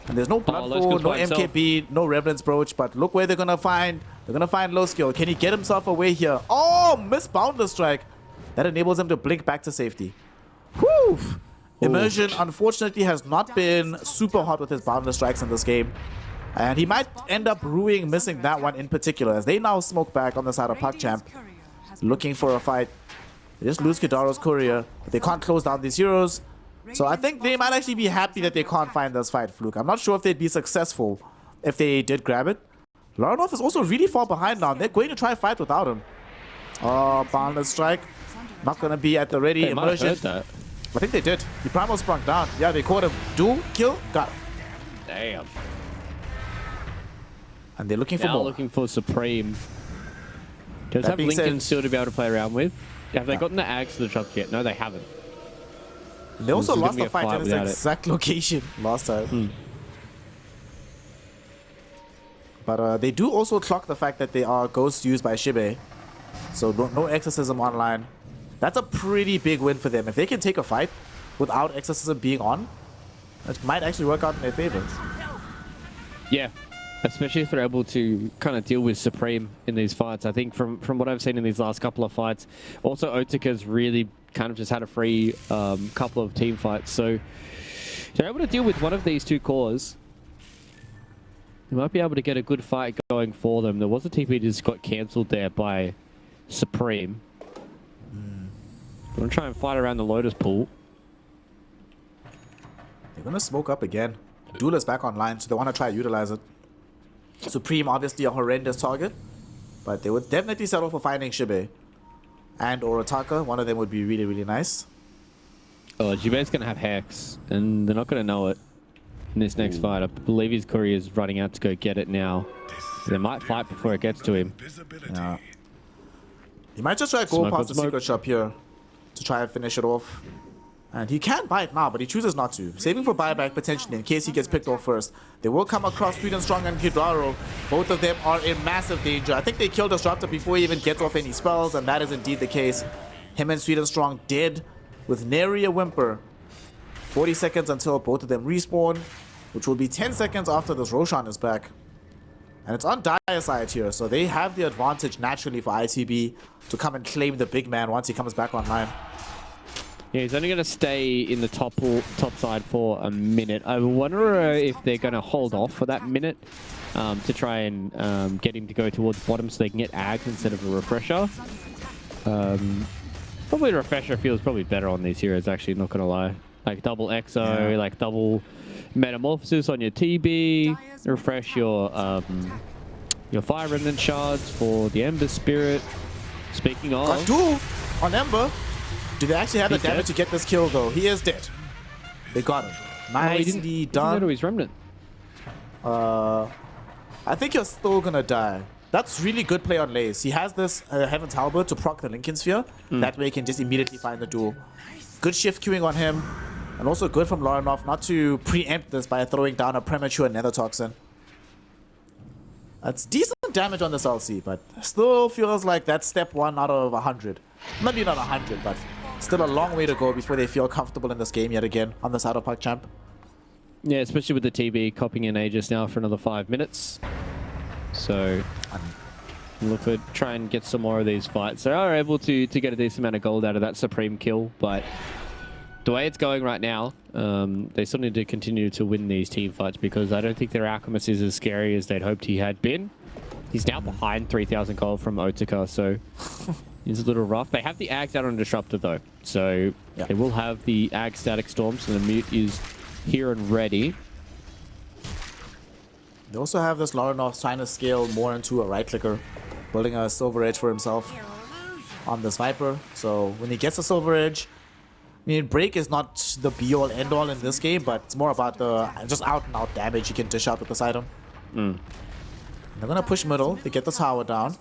And there's no Bloodfall, no MKB, no Revenant's Brooch, but look where they're gonna find. They're gonna find Low Skill. Can he get himself away here? Oh, missed Boundless Strike. That enables him to blink back to safety. Whew! Immersion, unfortunately, has not been super hot with his Boundless Strikes in this game. And he might end up missing that one in particular, as they now smoke back on the side of PuckChamp, looking for a fight. They just lose Kidaro's Courier, but they can't close down these heroes. So I think they might actually be happy that they can't find this fight, Fluke. I'm not sure if they'd be successful if they did grab it. Laranov is also really far behind now. They're going to try fight without him. Oh, Boundless Strike. Not going to be at the ready. They might have heard Immersion. that. I think they did. The Primal sprung down. Yeah, they caught him. Duel, kill, got him. Damn. And they're looking for Now more. looking for Supreme. Does That have being Lincoln said- still to be able to play around with? Have they gotten the Ags to the truck yet? No, they haven't. They also This is lost gonna be the a fight fight in its without it. exact location last time. But they do also clock the fact that they are ghosts used by Shibe. So no Exorcism online. That's a pretty big win for them. If they can take a fight without Exorcism being on, it might actually work out in their favor. Yeah. Especially if they're able to kind of deal with Supreme in these fights. I think from what I've seen in these last couple of fights, also Otika's really kind of just had a free couple of team fights. So if they're able to deal with one of these two cores, they might be able to get a good fight going for them. There was a TP that just got cancelled there by Supreme. I'm going to try and fight around the Lotus pool. They're going to smoke up again. Duel is back online, so they want to try to utilize it. Supreme, obviously a horrendous target, but they would definitely settle for finding Shibe. And or Ataka, one of them would be really, really nice. Oh, Jibe's going to have Hex, and they're not going to know it in this next fight. I believe his courier is running out to go get it now. They might fight before it gets to him. Yeah. He might just try to go Smoke past on the smoke. secret shop here to try and finish it off. And he can buy it now, but he chooses not to. Saving for buyback potentially in case he gets picked off first. They will come across Sweet and Strong and Kidaro. Both of them are in massive danger. I think they killed Disruptor before he even gets off any spells, and that is indeed the case. Him and Sweet and Strong dead with nary a whimper. 40 seconds until both of them respawn, which will be 10 seconds after this Roshan is back. And it's on Dire side here, so they have the advantage naturally for ITB to come and claim the big man once he comes back online. Yeah, he's only going to stay in the top side for a minute. I wonder if they're going to hold off for that minute to try and get him to go towards bottom so they can get Ags instead of a refresher. Probably a refresher feels probably better on these heroes, actually, not going to lie. Like double Exo, like double Metamorphosis on your TB, refresh your Fire Remnant shards for the Ember Spirit. Speaking of... Got Duel on Ember. Do they actually have the He's damage dead. to get this kill, though? He is dead. They got him. Nicely He didn't done. go to his Remnant. I think you're still gonna die. That's really good play on Lace. He has this Heaven's Halberd to proc the Lincoln Sphere. That way he can just immediately find the duel. Good shift queuing on him. And also good from Laranov not to preempt this by throwing down a premature Nether Toxin. That's decent damage on this LC, but still feels like that's step 1 out of 100. Maybe not 100, but still a long way to go before they feel comfortable in this game yet again on the side of PuckChamp. Yeah, especially with the TB copying in Aegis now for another 5 minutes. So and look for try and get some more of these fights. They are able to get a decent amount of gold out of that Supreme kill, but the way it's going right now, they still need to continue to win these team fights because I don't think their Alchemist is as scary as they'd hoped he had been. He's now behind 3,000 gold from Otika, so it's a little rough. They have the Ags out on Disruptor though, so they will have the Ag Static Storm, so the Mute is here and ready. They also have this Laranov trying to scale more into a right clicker, building a Silver Edge for himself on this Viper. So when he gets a Silver Edge, I mean, break is not the be-all end-all in this game, but it's more about the just out-and-out damage you can dish out with this item. They're gonna push middle to get the tower down.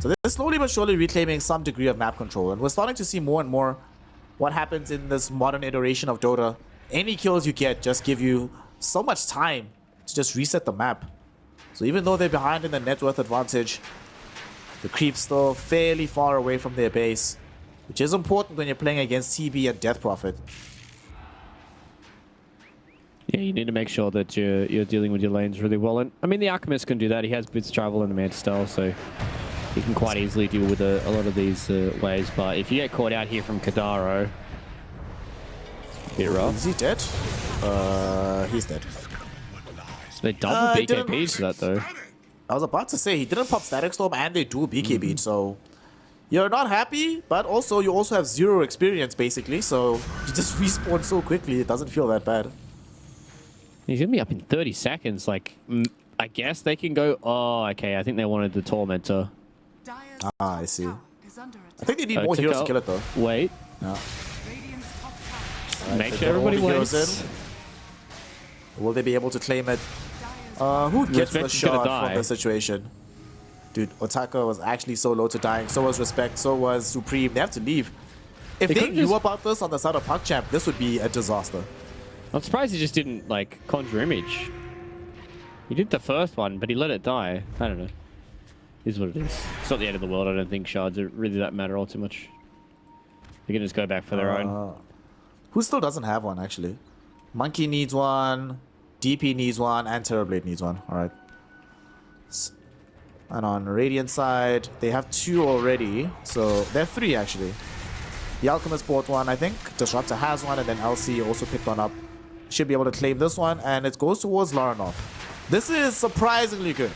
So they're slowly but surely reclaiming some degree of map control, and we're starting to see more and more what happens in this modern iteration of Dota. Any kills you get just give you so much time to just reset the map. So even though they're behind in the net worth advantage, the creep's still fairly far away from their base, which is important when you're playing against TB and Death Prophet. Yeah, you need to make sure that you're dealing with your lanes really well. And I mean, the Alchemist can do that. He has Boots Travel and the Manta Style, so he can quite easily deal with a lot of these waves. But if you get caught out here from Kadaro, it's a bit rough. Is he dead? He's dead. They double BKB to that though. I was about to say, he didn't pop Static Storm and they do BKB, so you're not happy, but also you also have 0 experience basically, so you just respawn so quickly, it doesn't feel that bad. He's gonna be up in 30 seconds. Like, I guess they can go. Oh, okay. I think they wanted the Tormentor. Ah, I see. I think they need more heroes to kill it though. Wait. Yeah. Make sure everybody waits. Will they be able to claim it? Who gets the shot from the situation? Dude, Otaka was actually so low to dying. So was Respect. So was Supreme. They have to leave. If they knew about this on the side of PuckChamp, this would be a disaster. I'm surprised he just didn't, like, Conjure Image. He did the first one, but he let it die. I don't know. Is what it is. It's not the end of the world. I don't think shards are really that matter all too much. They can just go back for their own. Who still doesn't have one, actually? Monkey needs one, DP needs one, and Terrorblade needs one. Alright. And on Radiant side, they have 2 already. So, they have 3, actually. The Alchemist bought one, I think. Disruptor has one, and then LC also picked one up. Should be able to claim this one, and it goes towards Laranov. This is surprisingly good.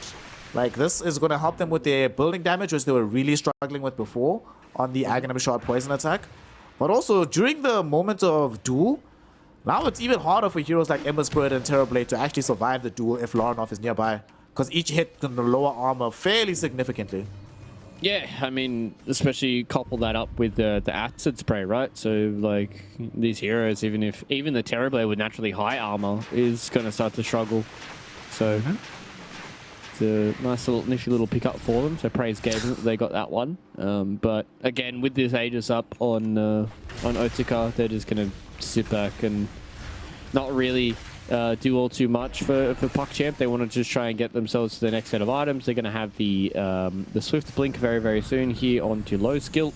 Like, this is going to help them with their building damage, which they were really struggling with before on the Aghanim Shard Poison attack. But also, during the moment of duel, now it's even harder for heroes like Ember Spirit and Terrorblade to actually survive the duel if Laranov is nearby, because each hit can lower armor fairly significantly. Yeah, I mean, especially couple that up with the acid spray, right? So, like, these heroes, even the Terrorblade with naturally high armor is going to start to struggle. So, it's a nice little nifty little pickup for them. So, praise gave them that they got that one. But again, with this Aegis up on Otika, they're just going to sit back and not really do all too much for PuckChamp. They want to just try and get themselves to the next set of items. They're going to have the Swift Blink very, very soon here onto low skill,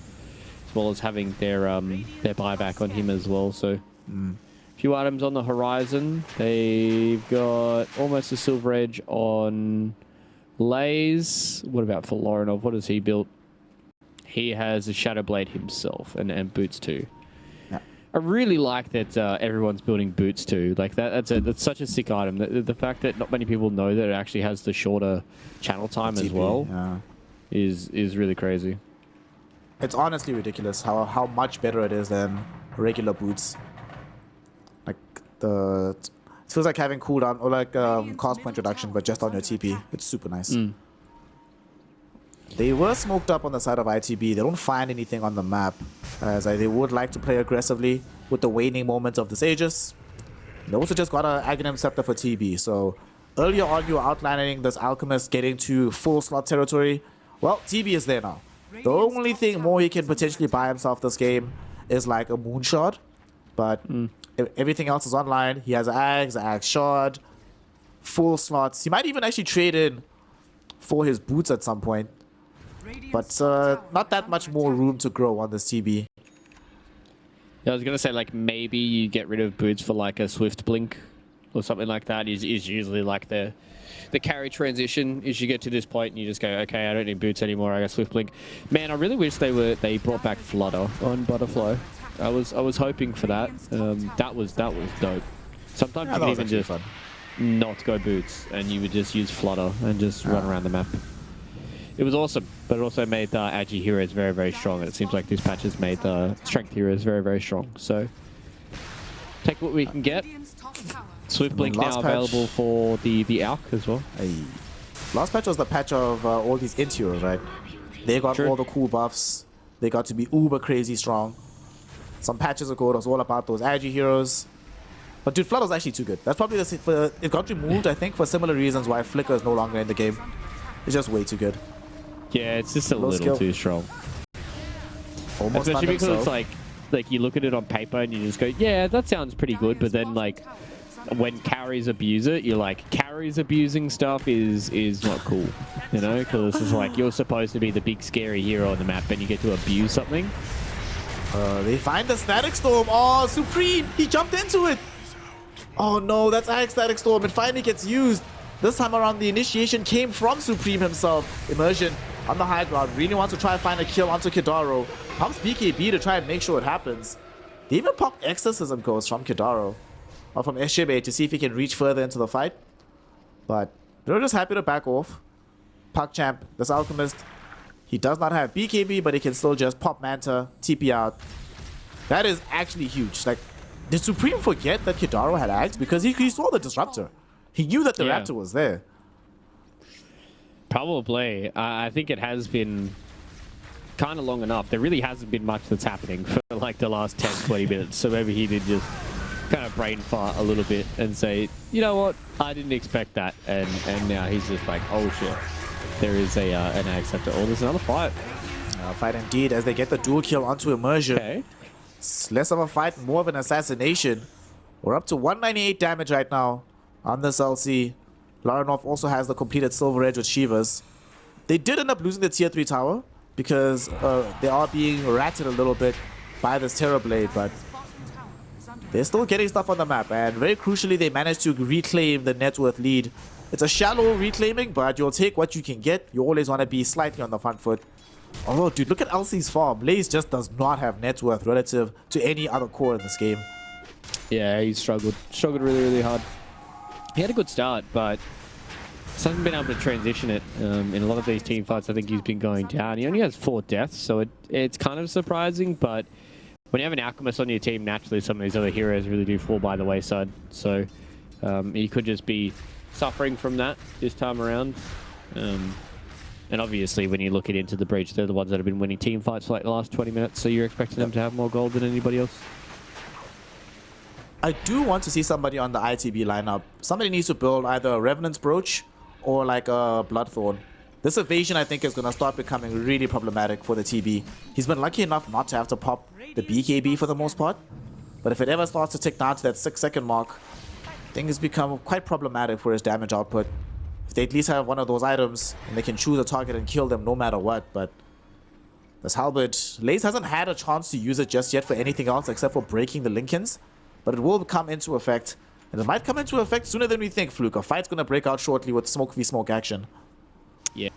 as well as having their buyback on him as well. So a few items on the horizon. They've got almost a Silver Edge on Lays. What about for Laranov? What has he built? He has a Shadow Blade himself and boots too. I really like that everyone's building boots too. Like that's such a sick item. The fact that not many people know that it actually has the shorter channel time as well is really crazy. It's honestly ridiculous how much better it is than regular boots. Like it feels like having cooldown or like cost point reduction, but just on your TP. It's super nice. They were smoked up on the side of ITB. They don't find anything on the map, as they would like to play aggressively with the waning moments of this Aegis. They also just got an Aghanim Scepter for TB. So earlier on, you were outlining this Alchemist getting to full slot territory. Well, TB is there now. The only thing more he can potentially buy himself this game is like a Moonshard, but everything else is online. He has Ags, Ags Shard, full slots. He might even actually trade in for his boots at some point. But not that much more room to grow on this TB. Yeah, I was going to say, like, maybe you get rid of boots for, like, a Swift Blink or something like that is usually like the carry transition. Is you get to this point and you just go, okay, I don't need boots anymore. I got Swift Blink. Man, I really wish they brought back Flutter on Butterfly. I was hoping for that. That was dope. Sometimes you can even just not go boots and you would just use Flutter and just run around the map. It was awesome, but it also made Agi heroes very, very strong. And it seems like this patch has made strength heroes very, very strong. So take what we can get. Swift Blink now available for the ALK as well. Hey. Last patch was the patch of all these int heroes, right? They got all the cool buffs. They got to be uber crazy strong. Some patches ago, it was all about those Agi heroes. But dude, Flood was actually too good. That's probably it got removed, I think, for similar reasons why Flicker is no longer in the game. It's just way too good. Yeah, it's just a little too strong. Almost especially because it's like you look at it on paper and you just go, yeah, that sounds pretty good. But then like when carries abuse it, you're like, carries abusing stuff is not cool, you know? Because it's like you're supposed to be the big scary hero on the map and you get to abuse something. They find the Static Storm. Oh, Supreme! He jumped into it! Oh no, that's Axe Static Storm. It finally gets used. This time around, the initiation came from Supreme himself. Immersion on the high ground. Really wants to try and find a kill onto Kidaro. Pumps BKB to try and make sure it happens. They even pop Exorcism Ghost from Kidaro. Or from Eshibe to see if he can reach further into the fight. But they're just happy to back off. PuckChamp, this Alchemist, he does not have BKB, but he can still just pop Manta, TP out. That is actually huge. Like, did Supreme forget that Kidaro had Axe? Because he saw the Disruptor. He knew that the Raptor was there. Probably. I think it has been kind of long enough. There really hasn't been much that's happening for like the last 10, 20 minutes. So maybe he did just kind of brain fart a little bit and say, you know what? I didn't expect that. And now he's just like, oh shit. There is an Axe after all. There's another fight. Fight indeed as they get the dual kill onto Immersion. Okay. It's less of a fight, more of an assassination. We're up to 198 damage right now on this LC. Laranov also has the completed Silver Edge with Shivas. They did end up losing the tier 3 tower because they are being ratted a little bit by this Terrorblade, but they're still getting stuff on the map, and very crucially they managed to reclaim the net worth lead. It's a shallow reclaiming, but you'll take what you can get. You always want to be slightly on the front foot. Although, dude, look at LC's farm. Laze just does not have net worth relative to any other core in this game. Yeah, he struggled really, really hard. He had a good start, but just hasn't been able to transition it. In a lot of these team fights, I think he's been going down. He only has 4 deaths, so it's kind of surprising, but when you have an Alchemist on your team, naturally some of these other heroes really do fall by the wayside. So he could just be suffering from that this time around. And obviously, when you look at Into the Breach, they're the ones that have been winning team fights for like the last 20 minutes, so you're expecting them to have more gold than anybody else? I do want to see somebody on the ITB lineup. Somebody needs to build either a Revenant's Brooch or like a Bloodthorn. This evasion, I think, is going to start becoming really problematic for the TB. He's been lucky enough not to have to pop the BKB for the most part. But if it ever starts to tick down to that 6-second mark, things become quite problematic for his damage output. If they at least have one of those items and they can choose a target and kill them no matter what. But this halberd, Laze hasn't had a chance to use it just yet for anything else except for breaking the Linkens. But it will come into effect. And it might come into effect sooner than we think, Fluke. A fight's going to break out shortly with smoke v smoke action. Yeah,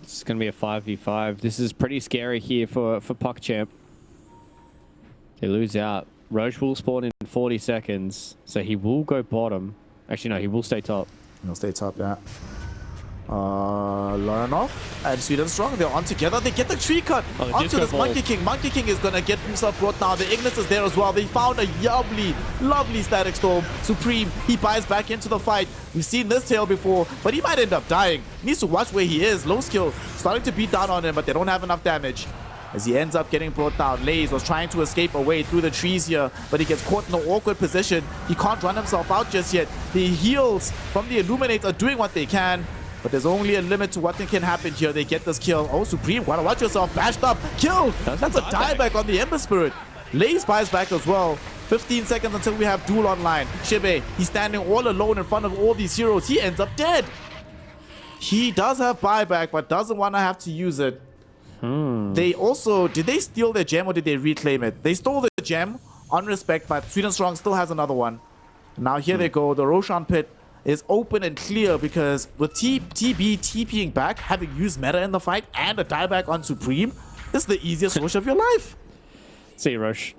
it's going to be a 5v5. This is pretty scary here for PuckChamp. They lose out. Roche will spawn in 40 seconds, so he will go bottom. Actually, no, he will stay top. He'll stay top, yeah. Laranov and Sweden Strong, they're on together. They get the tree cut onto this Monkey King. Monkey King is going to get himself brought down. The Ignis is there as well. They found a lovely Static Storm. Supreme, he buys back into the fight. We've seen this tail before, but he might end up dying. Needs to watch where he is. Low skill, starting to beat down on him, but they don't have enough damage. As he ends up getting brought down. Laze was trying to escape away through the trees here, but he gets caught in an awkward position. He can't run himself out just yet. The heals from the Illuminates are doing what they can, but there's only a limit to what can happen here. They get this kill. Oh, Supreme, gotta watch yourself. Bashed up, killed. That's a dieback on the Ember Spirit. Laze buys back as well. 15 seconds until we have Duel online. Shibe, he's standing all alone in front of all these heroes. He ends up dead. He does have buyback, but doesn't want to have to use it. They also, did they steal their gem or did they reclaim it? They stole the gem on respect, but Sweden Strong still has another one. Now here they go. The Roshan pit is open and clear because with TB TPing back, having used meta in the fight and a dieback on Supreme, this is the easiest Rosh of your life. See you, Rosh.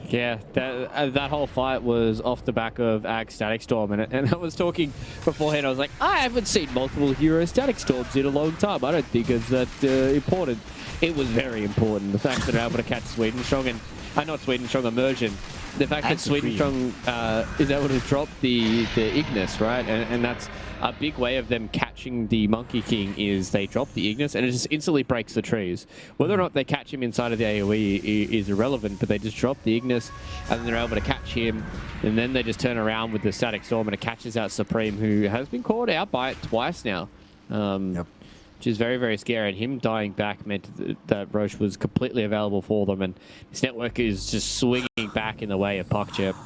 Yeah, that whole fight was off the back of Ag Static Storm, and I was talking beforehand. I was like, I haven't seen multiple hero Static Storms in a long time. I don't think it's that important. It was very important. The fact that they're able to catch Sweden Strong and not Sweden Strong, Immersion. The fact that Sweden Strong is able to drop the Ignis, right? And that's a big way of them catching the Monkey King is they drop the Ignis and it just instantly breaks the trees. Whether or not they catch him inside of the AoE is irrelevant, but they just drop the Ignis and then they're able to catch him, and then they just turn around with the Static Storm and it catches out Supreme, who has been called out by it twice now. Which is very, very scary. And him dying back meant that Roche was completely available for them, and his network is just swinging back in the way of PuckChamp.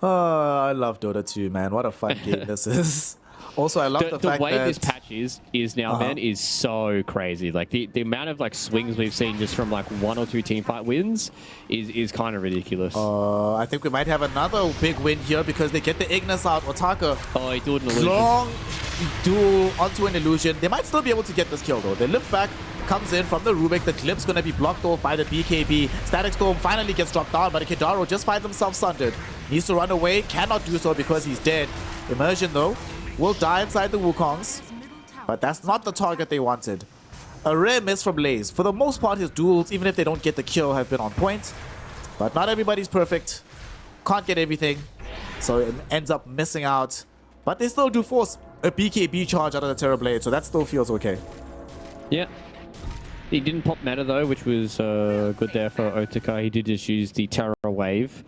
Oh, I love Dota 2, man. What a fun game this is. Also, I love the fact that... The way this patch is now, man, is so crazy. Like, the amount of, like, swings we've seen just from, like, 1 or 2 teamfight wins is kind of ridiculous. I think we might have another big win here because they get the Ignis out. Otaka. Oh, he dueled an illusion. Long duel onto an illusion. They might still be able to get this kill, though. They lift back, comes in from the Rubik. The clip's going to be blocked off by the BKB. Static Storm finally gets dropped down, but Kidaro just finds himself sundered. Needs to run away. Cannot do so because he's dead. Immersion, though, will die inside the Wukongs, but that's not the target they wanted. A rare miss from Laze. For the most part, his duels, even if they don't get the kill, have been on point, but not everybody's perfect. Can't get everything, so it ends up missing out, but they still do force a BKB charge out of the Terror Blade, so that still feels okay. Yeah. He didn't pop meta though, which was good there for Otaka. He did just use the Terror Wave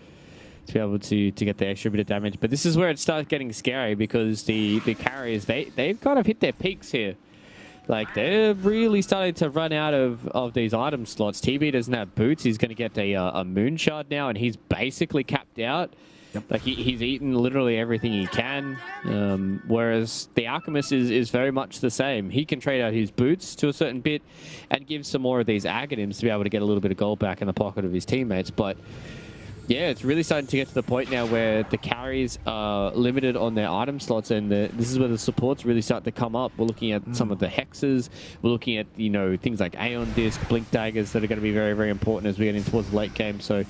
to be able to get the extra bit of damage. But this is where it starts getting scary because the carriers, they've kind of hit their peaks here. Like, they're really starting to run out of these item slots. TB doesn't have boots. He's going to get a Moon Shard now, and he's basically capped out. Yep. Like, he's eaten literally everything he can. Whereas the Alchemist is very much the same. He can trade out his boots to a certain bit and give some more of these Aghanims to be able to get a little bit of gold back in the pocket of his teammates. But yeah, it's really starting to get to the point now where the carries are limited on their item slots, and this is where the supports really start to come up. We're looking at some of the hexes. We're looking at, you know, things like Aeon Disc, Blink Daggers that are going to be very, very important as we get in towards the late game. So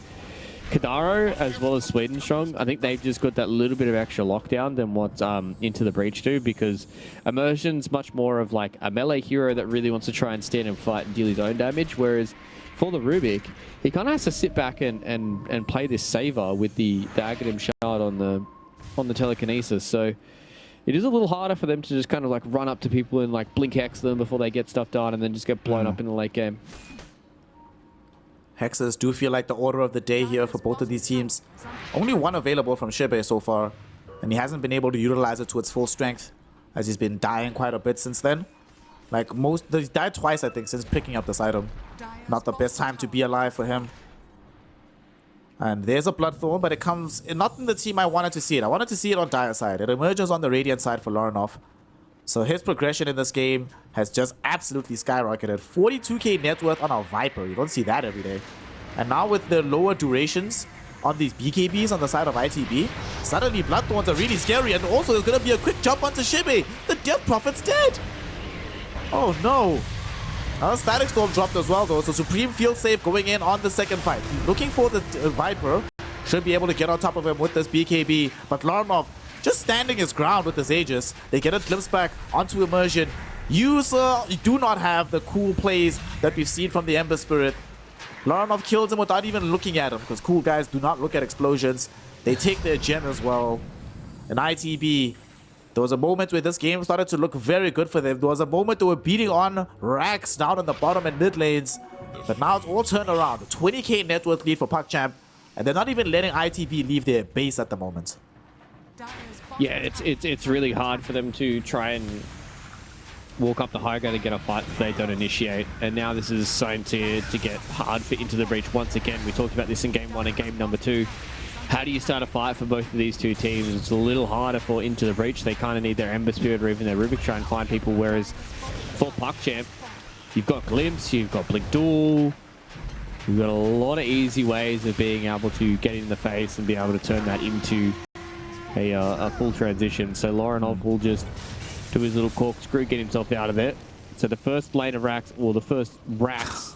Kadaro, as well as Sweden Strong, I think they've just got that little bit of extra lockdown than what Into the Breach do, because Immersion's much more of like a melee hero that really wants to try and stand and fight and deal his own damage, whereas for the Rubik, he kind of has to sit back and play this saver with the Aghanim Shard on the telekinesis. So it is a little harder for them to just kind of like run up to people and like blink hex them before they get stuff done and then just get blown up in the late game. Hexes do feel like the order of the day here for both of these teams. Only one available from Shibe so far, and he hasn't been able to utilize it to its full strength, as he's been dying quite a bit since then. Like he's died twice, I think, since picking up this item. Not the best time to be alive for him. And there's a Bloodthorn, but it comes not in the team I wanted to see it. I wanted to see it on Dire side. It emerges on the Radiant side for Laranov. So his progression in this game has just absolutely skyrocketed. 42k net worth on a Viper. You don't see that every day. And now with the lower durations on these BKBs on the side of ITB, suddenly Bloodthorns are really scary. And also there's going to be a quick jump onto Shibe. The Death Prophet's dead. Oh no. Now Static Storm dropped as well though. So Supreme feels safe going in on the second fight. Looking for the Viper. Should be able to get on top of him with this BKB. But Laranov just standing his ground with his Aegis. They get a glimpse back onto Immersion. You do not have the cool plays that we've seen from the Ember Spirit. Laranov kills him without even looking at him, because cool guys do not look at explosions. They take their gem as well. And ITB, there was a moment where this game started to look very good for them. There was a moment they were beating on racks down in the bottom and mid lanes. But now it's all turned around. 20k net worth lead for PuckChamp. And they're not even letting ITB leave their base at the moment. Yeah, it's really hard for them to try and walk up the high ground and get a fight if they don't initiate. And now this is starting to get hard for Into the Breach once again. We talked about this in Game 1 and Game number 2. How do you start a fight for both of these two teams? It's a little harder for Into the Breach. They kind of need their Ember Spirit or even their Rubik try and find people, whereas for PuckChamp, you've got Glimpse, you've got Blink Duel. We've got a lot of easy ways of being able to get in the face and be able to turn that into a full transition. So Lorinov will just do his little corkscrew, get himself out of it. So the first lane of racks, or the first racks,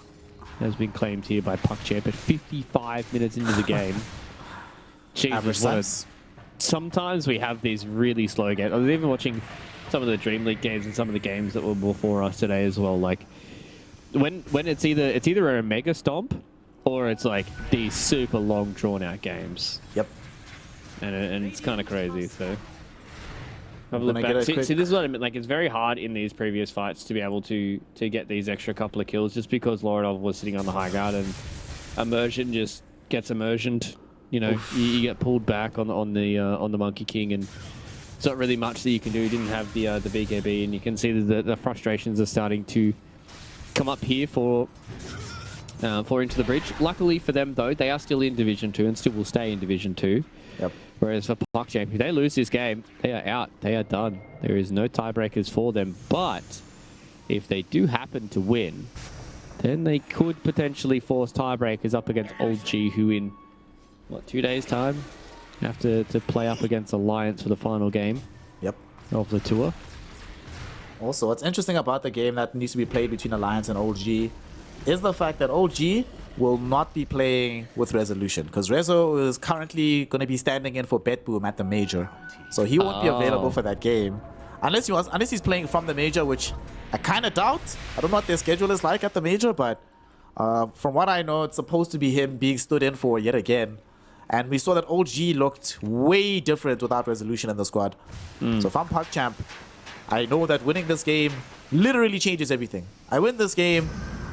has been claimed here by PuckChamp at 55 minutes into the game. Jesus, what sometimes we have these really slow games. I was even watching some of the Dream League games and some of the games that were before us today as well. Like when it's either a mega stomp or it's like these super long drawn out games. Yep. And it's kind of crazy. So have a look back. See, this is what I mean. Like it's very hard in these previous fights to be able to get these extra couple of kills just because Lorinov was sitting on the high guard and immersion just gets immersioned. You know, you get pulled back on the Monkey King, and it's not really much that you can do. You didn't have the BKB, and you can see that the frustrations are starting to come up here for Into the Bridge. Luckily for them, though, they are still in Division 2 and still will stay in Division 2. Yep. Whereas for PuckChamp, if they lose this game, they are out. They are done. There is no tiebreakers for them. But if they do happen to win, then they could potentially force tiebreakers up against Old G, who in, what, 2 days' time have to play up against Alliance for the final game. Yep. Of the tour. Also, what's interesting about the game that needs to be played between Alliance and OG is the fact that OG will not be playing with Resolution, because Rezo is currently going to be standing in for BetBoom at the Major. So he won't be available for that game. Unless he's playing from the Major, which I kind of doubt. I don't know what their schedule is like at the Major, but from what I know, it's supposed to be him being stood in for yet again. And we saw that OG looked way different without Resolution in the squad. So if I'm PuckChamp, I know that winning this game literally changes everything. I win this game,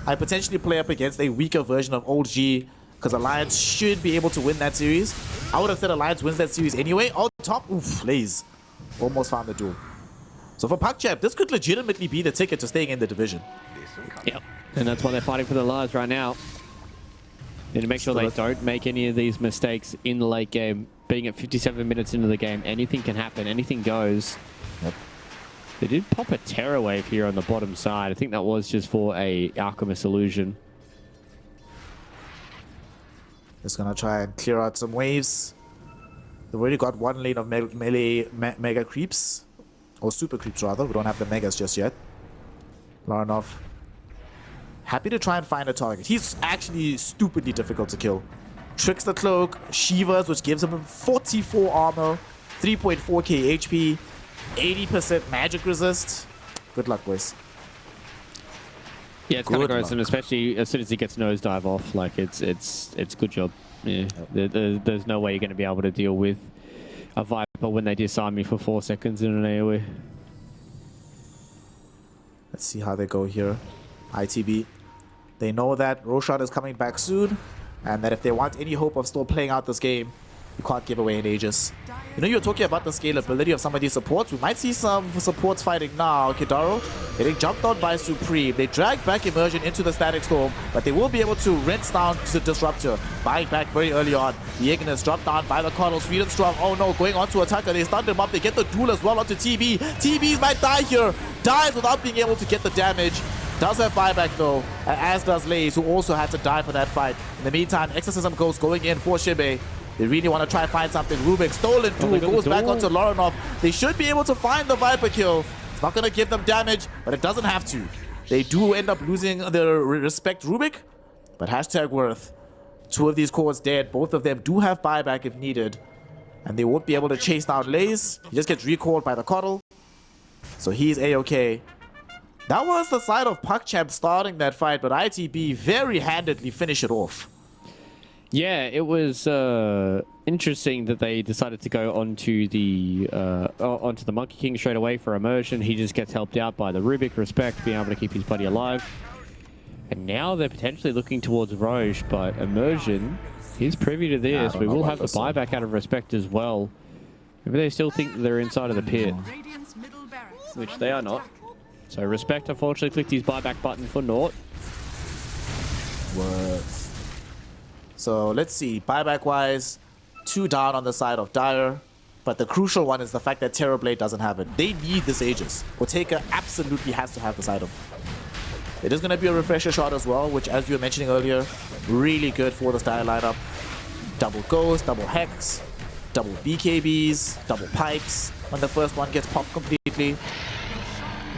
I potentially play up against a weaker version of Old G, because Alliance should be able to win that series. I would have said Alliance wins that series anyway. Oh, top. Oof, Lays. Almost found the duel. So for PuckChamp, this could legitimately be the ticket to staying in the division. Yep. And that's why they're fighting for their lives right now. And to make sure they don't make any of these mistakes in the late game. Being at 57 minutes into the game, anything can happen. Anything goes. Yep. They did pop a Terror Wave here on the bottom side. I think that was just for a Alchemist Illusion. Just gonna try and clear out some waves. They've already got one lane of melee mega creeps. Or super creeps rather. We don't have the megas just yet. Lorinov. Happy to try and find a target. He's actually stupidly difficult to kill. Tricks the Cloak, Shivas, which gives him 44 armor, 3.4k HP. 80% magic resist. Good luck, boys. Yeah, it's kind of gross, and especially as soon as he gets nosedive off, like it's good job. Yeah, there's no way you're going to be able to deal with a Viper when they disarm you for 4 seconds in an AoE. Let's see how they go here. ITB. They know that Roshan is coming back soon, and that if they want any hope of still playing out this game, you can't give away an Aegis. You know, you're talking about the scalability of some of these supports. We might see some supports fighting now. Kidaro getting jumped on by Supreme. They drag back Immersion into the Static Storm, but they will be able to rinse down the Disruptor. Buying back very early on. The Ignis dropped down by the Coddle. Sweet and Strong. Oh no, going on to Attacker. They stunned him up. They get the duel as well onto TB. TB might die here. Dies without being able to get the damage. Does have buyback though, as does Lays, who also had to die for that fight. In the meantime, Exorcism Ghost going in for Shibe. They really want to try and find something. Rubik, stolen duel, goes back onto Lorinov. They should be able to find the Viper kill. It's not going to give them damage, but it doesn't have to. They do end up losing the respect Rubik, but hashtag worth. 2 of these cores dead. Both of them do have buyback if needed, and they won't be able to chase down Lays. He just gets recalled by the Coddle, so he's A-okay. That was the side of PuckChamp starting that fight, but ITB very handedly finish it off. Yeah, it was interesting that they decided to go onto the Monkey King straight away for immersion. He just gets helped out by the Rubik, respect, being able to keep his buddy alive. And now they're potentially looking towards Roche, but immersion is privy to this. We will have the buyback out of respect as well. Maybe they still think they're inside of the pit, which they are not. So respect unfortunately clicked his buyback button for naught. Worth. So let's see, buyback wise, 2 down on the side of Dire, but the crucial one is the fact that Terrorblade doesn't have it. They need this Aegis. Oteka absolutely has to have this item. It is going to be a refresher shot as well, which, as you were mentioning earlier, really good for the style lineup. Double Ghost, double Hex, double BKBs, double Pipes when the first one gets popped completely.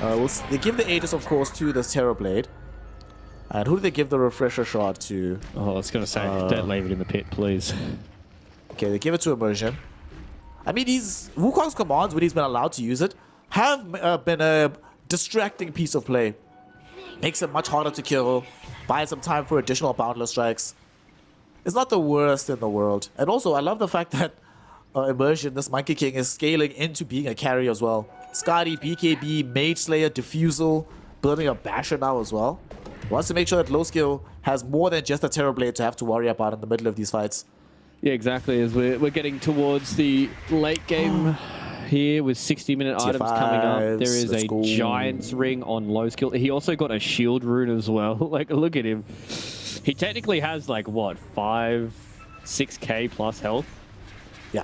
They give the Aegis, of course, to this Terrorblade. And who do they give the refresher shot to? Oh, I was going to say, don't leave it in the pit, please. Okay, they give it to Immersion. I mean, Wukong's commands, when he's been allowed to use it, have been a distracting piece of play. Makes it much harder to kill, buys some time for additional boundless strikes. It's not the worst in the world. And also, I love the fact that Immersion, this Monkey King, is scaling into being a carry as well. Scotty, BKB, Mage Slayer, Diffusal, building a Basher now as well. Wants to make sure that low skill has more than just a Terrorblade to have to worry about in the middle of these fights. Yeah, exactly. As we're getting towards the late game here with 60-minute items coming up. There is a Giant's Ring on low skill. He also got a shield rune as well. Like, look at him. He technically has like, what, 6k plus health? Yeah,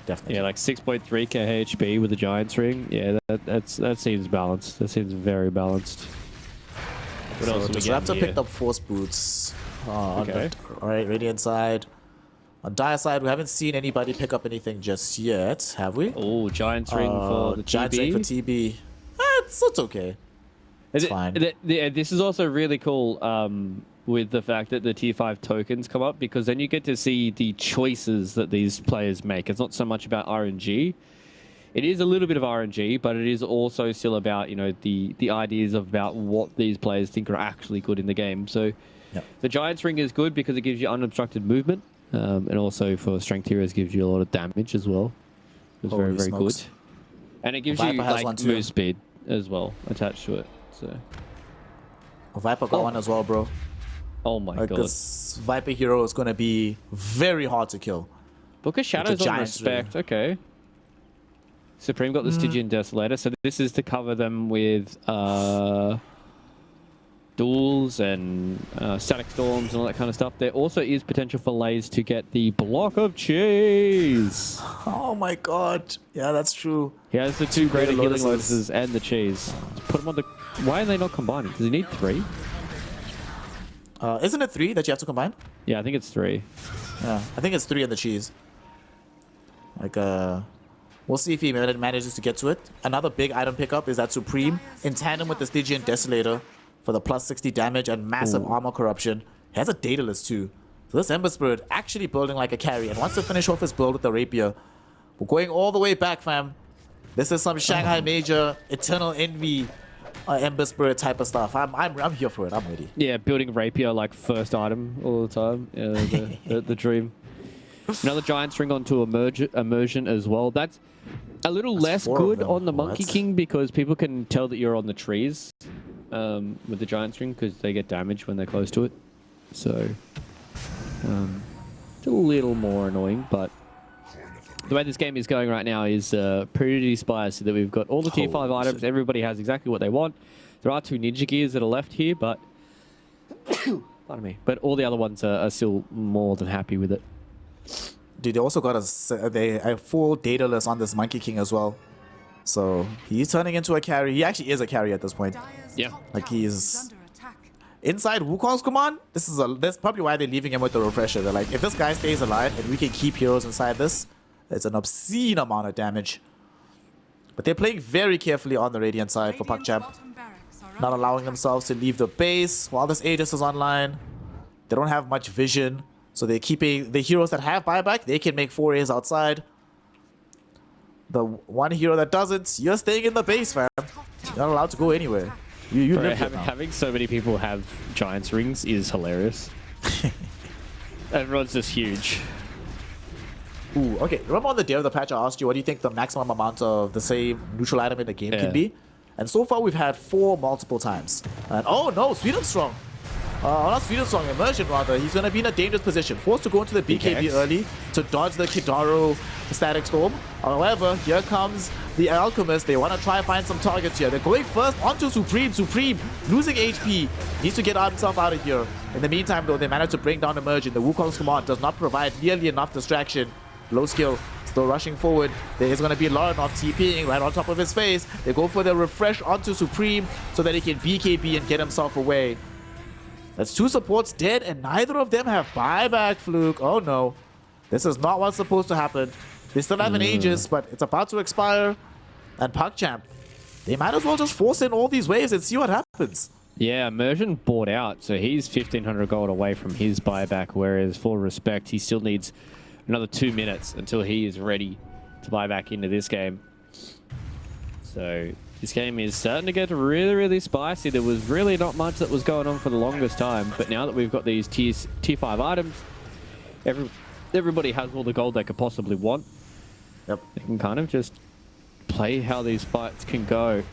definitely. Yeah, like 6.3k HP with the Giant's Ring. Yeah, that seems balanced. That seems very balanced. What else do we get Disruptor here? picked up Force Boots. Okay. Alright, Radiant side. On Dire side, we haven't seen anybody pick up anything just yet, have we? Oh, Giant's Ring for the Giant's TB. Ring for TB. It's okay. It's fine. This is also really cool with the fact that the tier 5 tokens come up, because then you get to see the choices that these players make. It's not so much about RNG. It is a little bit of RNG, but it is also still about, you know, the ideas about what these players think are actually good in the game. So the Giant's Ring is good because it gives you unobstructed movement. And also for strength heroes gives you a lot of damage as well. It's very, very good. And it gives you like move speed as well attached to it. So Viper got one as well, bro. Oh my god. This Viper hero is going to be very hard to kill. Book of Shadows on respect. Okay. Supreme got the Stygian Desolator. So this is to cover them with duels and static storms and all that kind of stuff. There also is potential for Lays to get the block of cheese. Oh my god. Yeah, that's true. He has the two greater healing lotuses and the cheese. Put him on the... Why are they not combining? Does he need 3? Isn't it 3 that you have to combine? Yeah, I think it's 3. Yeah, I think it's 3 and the cheese. Like, we'll see if he manages to get to it. Another big item pickup is that Supreme, in tandem with the Stygian Desolator, for the plus 60 damage and massive armor corruption. He has a Daedalus too. So this Ember Spirit actually building like a carry and wants to finish off his build with the Rapier. We're going all the way back, fam. This is some Shanghai Major, Eternal Envy, Ember Spirit type of stuff. I'm here for it. I'm ready. Yeah, building Rapier like first item all the time. Yeah, the dream. Another Giant's Ring onto Immersion as well. That's a little less good on the Monkey King because people can tell that you're on the trees. With the Giant's Ring because they get damaged when they're close to it. So, it's a little more annoying, but the way this game is going right now is pretty spicy so that we've got all the tier 5 items. Everybody has exactly what they want. There are 2 Ninja Gears that are left here, but pardon me. But all the other ones are still more than happy with it. Dude, they also got a full Daedalus on this Monkey King as well. So he's turning into a carry. He actually is a carry at this point. Yeah. Like he's inside Wukong's command. That's probably why they're leaving him with the refresher. They're like, if this guy stays alive and we can keep heroes inside this, it's an obscene amount of damage. But they're playing very carefully on the Radiant side for PuckChamp. Not allowing themselves to leave the base while this Aegis is online. They don't have much vision. So they're keeping the heroes that have buyback, they can make forays outside. The one hero that doesn't, you're staying in the base, fam. You're not allowed to go anywhere. You live here now. Having so many people have Giant's Rings is hilarious. Everyone's just huge. Ooh, okay. Remember on the day of the patch I asked you, what do you think the maximum amount of the same neutral item in the game can be? And so far we've had 4 multiple times. And oh no, Swedenstrong. Not Swedenstrong, Immersion rather. He's going to be in a dangerous position. Forced to go into the BKB early to dodge the Kidaro Static Storm. However, here comes the Alchemist. They want to try and find some targets here. They're going first onto Supreme. Supreme losing HP. Needs to get himself out of here. In the meantime, though, they managed to bring down Immersion. The Wukong's command does not provide nearly enough distraction. Low skill, still rushing forward. There is going to be Larenov TPing right on top of his face. They go for the refresh onto Supreme so that he can BKB and get himself away. That's 2 supports dead, and neither of them have buyback, Fluke. Oh no. This is not what's supposed to happen. They still have an Aegis, but it's about to expire. And PuckChamp, they might as well just force in all these waves and see what happens. Yeah, Immersion bought out, so he's 1,500 gold away from his buyback, whereas for Respect, he still needs another 2 minutes until he is ready to buy back into this game. So this game is starting to get really, really spicy. There was really not much that was going on for the longest time, but now that we've got these tier 5 items, everybody has all the gold they could possibly want. Yep. They can kind of just play how these fights can go.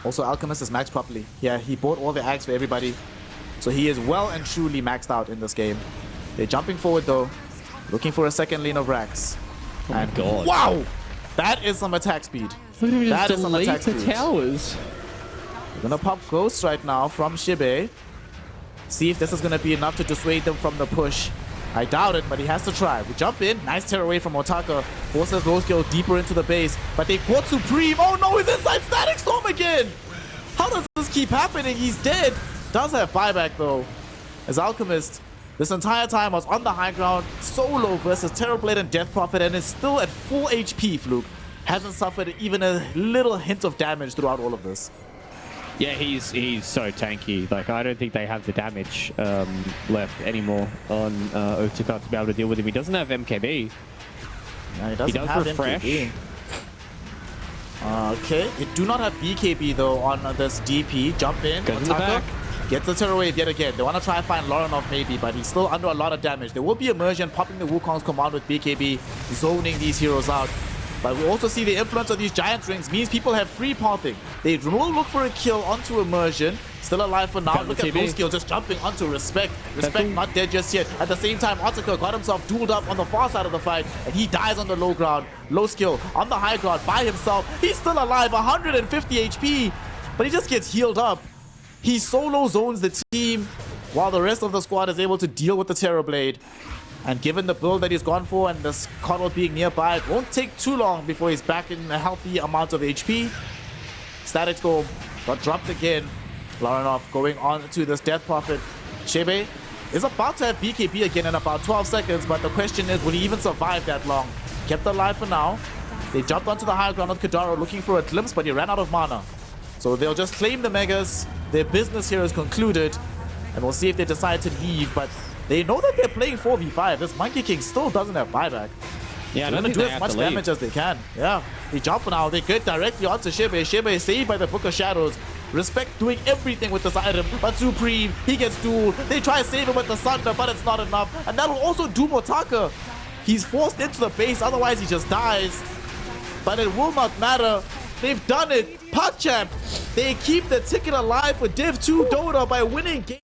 Also, Alchemist is maxed properly. Yeah, he bought all the ags for everybody. So he is well and truly maxed out in this game. They're jumping forward though, looking for a second lane of racks. Oh my god. Wow! That is some attack speed. Look at him just That is some delete attack the speed. towers. We're gonna pop Ghost right now from Shibe. See if this is gonna be enough to dissuade them from the push. I doubt it, but he has to try. We jump in. Nice tear away from Otaka. Forces low skill deeper into the base. But they caught Supreme. Oh no, he's inside Static Storm again! How does this keep happening? He's dead. Does have buyback though. As Alchemist, this entire time was on the high ground, solo versus Terrorblade and Death Prophet, and is still at full HP, Fluke. Hasn't suffered even a little hint of damage throughout all of this. Yeah, he's so tanky. Like, I don't think they have the damage left anymore on Otaka to be able to deal with him. He doesn't have MKB. Yeah, he doesn't does have refresh. MKB. Okay, they do not have BKB though on this DP. Jump in, Goes in the back. Gets the Terror Wave yet again. They want to try and find Larenov maybe, but he's still under a lot of damage. There will be Immersion popping the Wukong's command with BKB, zoning these heroes out. But we also see the influence of these Giant Rings means people have free pathing. They will look for a kill onto Immersion. Still alive for now. Found Look the at TB. Low Skill just jumping onto Respect. Respect not dead just yet. At the same time, Otaka got himself dueled up on the far side of the fight, and he dies on the low ground. Low Skill on the high ground by himself. He's still alive, 150 HP, but he just gets healed up. He solo zones the team, while the rest of the squad is able to deal with the Terrorblade. And given the build that he's gone for and this Coddle being nearby, it won't take too long before he's back in a healthy amount of HP. Static Storm got dropped again. Larenov going on to this Death Prophet. Shebe is about to have BKB again in about 12 seconds, but the question is, will he even survive that long? Kept alive for now. They jumped onto the high ground with Kadaro looking for a glimpse, but he ran out of mana. So they'll just claim the Megas. Their business here is concluded, and we'll see if they decide to leave, but they know that they're playing 4v5. This Monkey King still doesn't have buyback. Yeah, I They're don't gonna think do they as have much to leave. damage as they can. Yeah, they jump now. They get directly onto Shibe. Shibe is saved by the Book of Shadows. Respect doing everything with this item, but Supreme, he gets dueled. They try to save him with the Sunder, but it's not enough. And that'll also doom Otaka. He's forced into the base, otherwise he just dies. But it will not matter. They've done it. PuckChamp, they keep the ticket alive for Div 2 Dota by winning game.